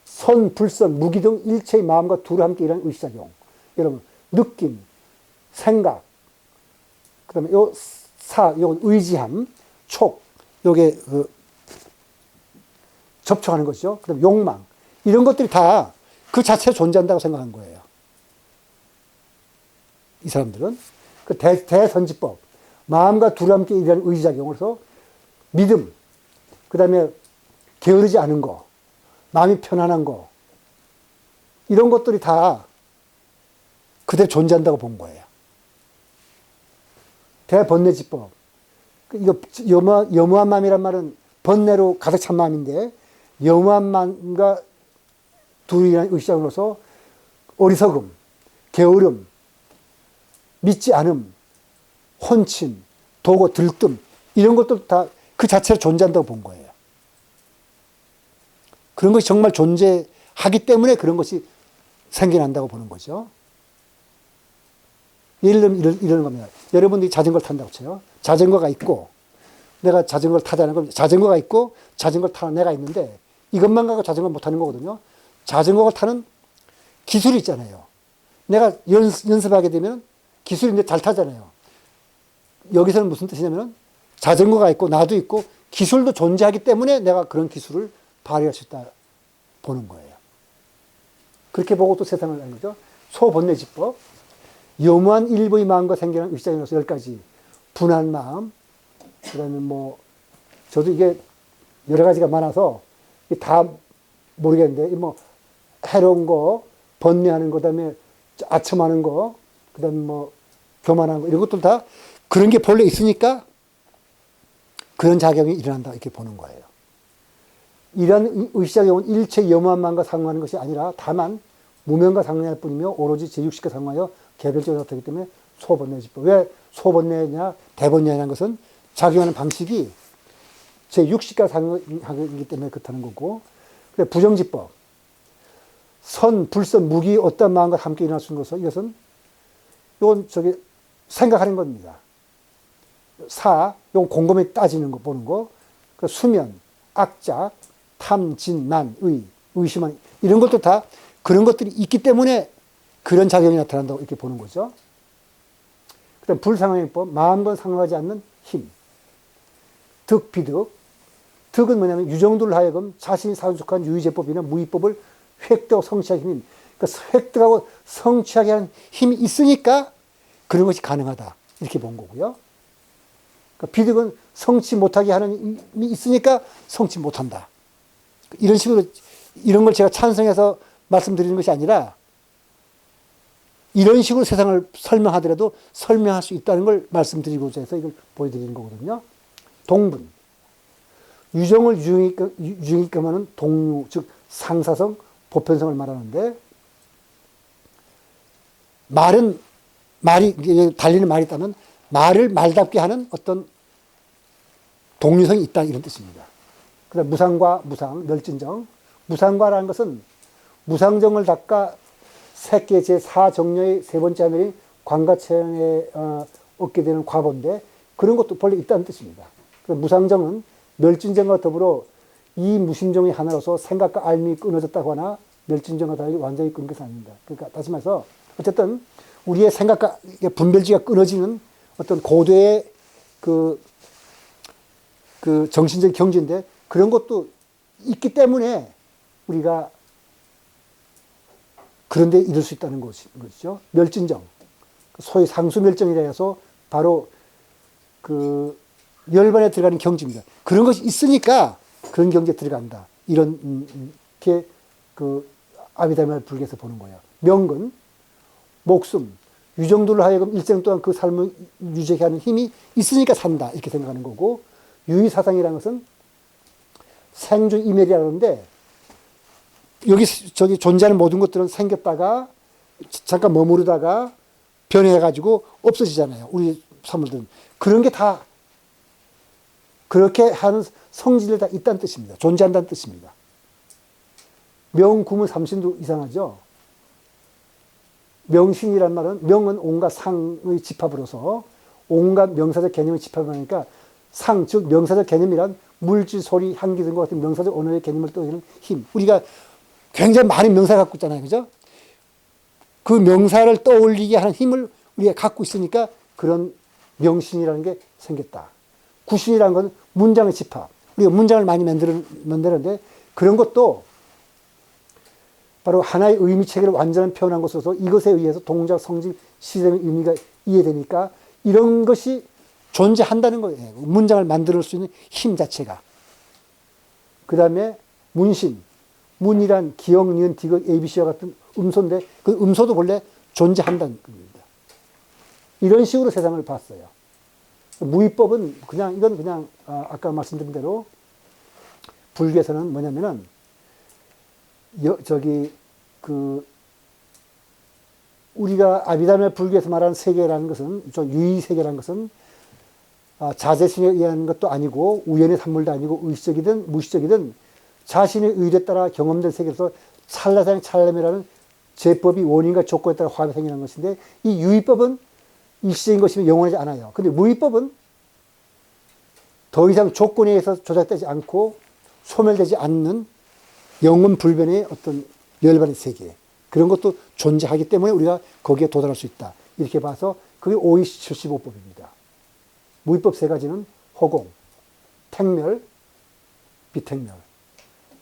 [SPEAKER 1] 선, 불선, 무기 등 일체의 마음과 둘이 함께 일하는 의식작용. 여러분, 느낌, 생각, 그 다음에 요건 의지함, 촉, 요게 접촉하는 것이죠. 그 다음에 욕망. 이런 것들이 다 그 자체로 존재한다고 생각한 거예요. 이 사람들은. 그 대선지법. 마음과 둘이 함께 일하는 의지작용으로서 믿음, 그 다음에 게으르지 않은 거, 마음이 편안한 거, 이런 것들이 다 그대로 존재한다고 본 거예요. 대번뇌지법. 이거 염무한 마음이란 말은 번뇌로 가득 찬 마음인데, 염무한 마음과 둘이라는 의식작용으로서 어리석음, 게으름, 믿지 않음, 혼침, 도고, 들뜸, 이런 것도 다 그 자체로 존재한다고 본 거예요. 그런 것이 정말 존재하기 때문에 그런 것이 생겨난다고 보는 거죠. 예를 들면 이런 겁니다. 여러분들이 자전거를 탄다고 쳐요. 자전거가 있고, 내가 자전거를 타자는 건, 자전거가 있고 자전거를 타는 내가 있는데, 이것만 가지고 자전거 못 타는 거거든요. 자전거를 타는 기술이 있잖아요. 내가 연습하게 되면 기술이 이제 잘 타잖아요. 여기서는 무슨 뜻이냐면, 자전거가 있고 나도 있고 기술도 존재하기 때문에 내가 그런 기술을 발휘할 수 있다 보는 거예요. 그렇게 보고 또 세상을 하는 거죠. 소번뇌지법. 염무한 일부의 마음과 생겨난 의식작용으로서 10가지. 분한 마음, 그 다음에 저도 이게 여러 가지가 많아서 다 모르겠는데, 해로운 거, 번뇌하는 거, 그 다음에 아첨하는 거, 그 다음에 교만한 거, 이런 것들 다 그런 게 본래 있으니까 그런 작용이 일어난다, 이렇게 보는 거예요. 이러한 의식작용은 일체 염무한 마음과 상응하는 것이 아니라 다만 무명과 상응할 뿐이며 오로지 제6식과 상응하여 개별적으로 나타나기 때문에 소번뇌지법. 왜 소번뇌냐 대번뇌냐는 것은 작용하는 방식이 제6식과 상응하기 때문에 그렇다는 거고, 부정지법. 선, 불선, 무기, 어떤 마음과 함께 일어날 수 있는 것은, 이것은 이건 생각하는 겁니다. 이건 곰곰이 따지는 거, 보는 거. 수면, 악작, 탐, 진, 난, 의심한, 이런 것도 다 그런 것들이 있기 때문에 그런 작용이 나타난다고 이렇게 보는 거죠. 그 다음 불상응법, 마음과 상응하지 않는 힘. 득, 비득. 득은 뭐냐면 유정들을 하여금 자신이 사유속한 유의제법이나 무의법을 획득하고 성취하기 힘인, 그러니까 획득하고 성취하게 하는 힘이 있으니까 그런 것이 가능하다, 이렇게 본 거고요. 그러니까 비득은 성취 못하게 하는 힘이 있으니까 성취 못한다. 이런 식으로, 이런 걸 제가 찬성해서 말씀드리는 것이 아니라, 이런 식으로 세상을 설명하더라도 설명할 수 있다는 걸 말씀드리고자 해서 이걸 보여드리는 거거든요. 동분. 유정을 유정이끔 하는 동유, 즉 상사성, 보편성을 말하는데, 말이 달리는 말이 있다면 말을 말답게 하는 어떤 동유성이 있다, 이런 뜻입니다. 그다음 무상과 무상, 멸진정. 무상과라는 것은 무상정을 닦아 새끼의 제4정료의 세 번째 하늘이 관가체에 얻게 되는 과보인데, 그런 것도 본래 있다는 뜻입니다. 무상정은 멸진정과 더불어 이 무심정의 하나로서 생각과 알미 끊어졌다고 하나 멸진정과 달리 완전히 끊긴 것은 아닙니다. 그러니까 다시 말해서 어쨌든 우리의 생각과 분별지가 끊어지는 어떤 고도의 그 정신적인 경지인데 그런 것도 있기 때문에 우리가 그런 데 이룰 수 있다는 것이죠. 멸진정. 소위 상수멸정이라 해서 바로 그 열반에 들어가는 경지입니다. 그런 것이 있으니까 그런 경지에 들어간다. 이렇게 그 아비다메 불교에서 보는 거예요. 명근, 목숨, 유정들로 하여금 일생 동안 그 삶을 유지하게 하는 힘이 있으니까 산다. 이렇게 생각하는 거고, 유의사상이라는 것은 생주이멸이라고 하는데, 저기 존재하는 모든 것들은 생겼다가, 잠깐 머무르다가, 변해가지고 없어지잖아요. 우리 사물들은. 그런 게 다, 그렇게 하는 성질이 다 있다는 뜻입니다. 존재한다는 뜻입니다. 명구문 삼신도 이상하죠? 명신이란 말은, 명은 온갖 상의 집합으로서 온갖 명사적 개념의 집합을 하니까 상, 즉 명사적 개념이란 물질, 소리, 향기 등과 같은 명사적 언어의 개념을 떠올리는 힘. 우리가 굉장히 많은 명사를 갖고 있잖아요. 그죠? 그 명사를 떠올리게 하는 힘을 우리가 갖고 있으니까 그런 명신이라는 게 생겼다. 구신이라는 건 문장의 집합. 우리가 문장을 많이 만드는데 그런 것도 바로 하나의 의미 체계를 완전한 표현한 것으로서 이것에 의해서 동작, 성질, 시점의 의미가 이해되니까 이런 것이 존재한다는 거예요. 문장을 만들 수 있는 힘 자체가. 그 다음에 문신. 문이란 기역, 니은, 디귿, ABC와 같은 음소인데 그 음소도 원래 존재한다는 겁니다. 이런 식으로 세상을 봤어요. 무위법은 이건 그냥 아까 말씀드린 대로 불교에서는 뭐냐면은 우리가 아비다메 불교에서 말하는 세계라는 것은, 유의세계라는 것은, 자제심에 의한 것도 아니고, 우연의 산물도 아니고, 의식적이든 무의식적이든, 자신의 의도에 따라 경험된 세계에서 찰나상 찰남이라는 제법이 원인과 조건에 따라 화합이 생기는 것인데, 이 유의법은 일시적인 것이면 영원하지 않아요. 근데 무의법은 더 이상 조건에 의해서 조작되지 않고, 소멸되지 않는 영원 불변의 어떤 열반의 세계, 그런 것도 존재하기 때문에 우리가 거기에 도달할 수 있다. 이렇게 봐서 그게 5.75법입니다. 무위법 세 가지는 허공, 택멸, 비택멸.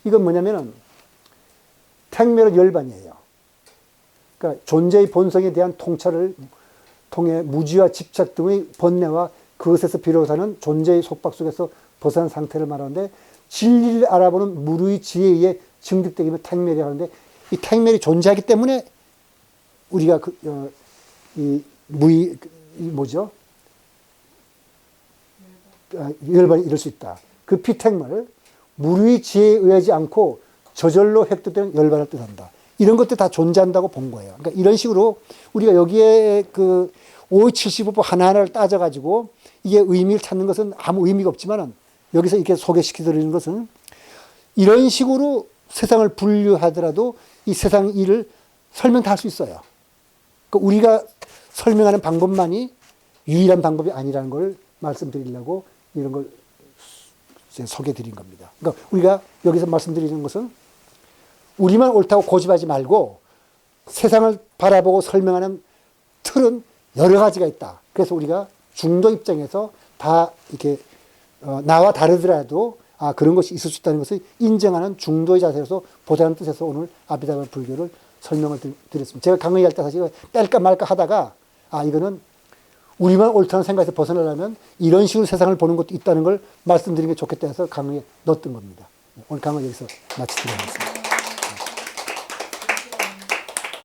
[SPEAKER 1] 이건 뭐냐면은 택멸은 열반이에요. 그러니까 존재의 본성에 대한 통찰을 통해 무지와 집착 등의 번뇌와 그것에서 비롯하는 존재의 속박 속에서 벗어난 상태를 말하는데, 진리를 알아보는 무르의 지혜에 의해 증득되기면 택멸이 하는데, 이 택멸이 존재하기 때문에 우리가 열반이 이룰 수 있다. 그 비택멸, 무르의 지혜에 의하지 않고 저절로 획득되는 열반을 뜻한다. 이런 것들 다 존재한다고 본 거예요. 그러니까 이런 식으로 우리가 여기에 5.75법 하나하나를 따져가지고 이게 의미를 찾는 것은 아무 의미가 없지만은, 여기서 이렇게 소개시켜드리는 것은 이런 식으로 세상을 분류하더라도 이 세상 일을 설명 다 할 수 있어요. 그러니까 우리가 설명하는 방법만이 유일한 방법이 아니라는 걸 말씀드리려고 이런 걸 소개드린 겁니다. 그러니까 우리가 여기서 말씀드리는 것은 우리만 옳다고 고집하지 말고 세상을 바라보고 설명하는 틀은 여러 가지가 있다. 그래서 우리가 중도 입장에서 다 이렇게 나와 다르더라도 그런 것이 있을 수 있다는 것을 인정하는 중도의 자세로서 보자는 뜻에서 오늘 아비다메 불교를 설명을 드렸습니다. 제가 강의할 때 사실 뺄까 말까 하다가 이거는 우리만 옳다는 생각에서 벗어나려면 이런 식으로 세상을 보는 것도 있다는 걸 말씀드리는 게 좋겠다 해서 강의에 넣었던 겁니다. 오늘 강의 여기서 마치도록 하겠습니다.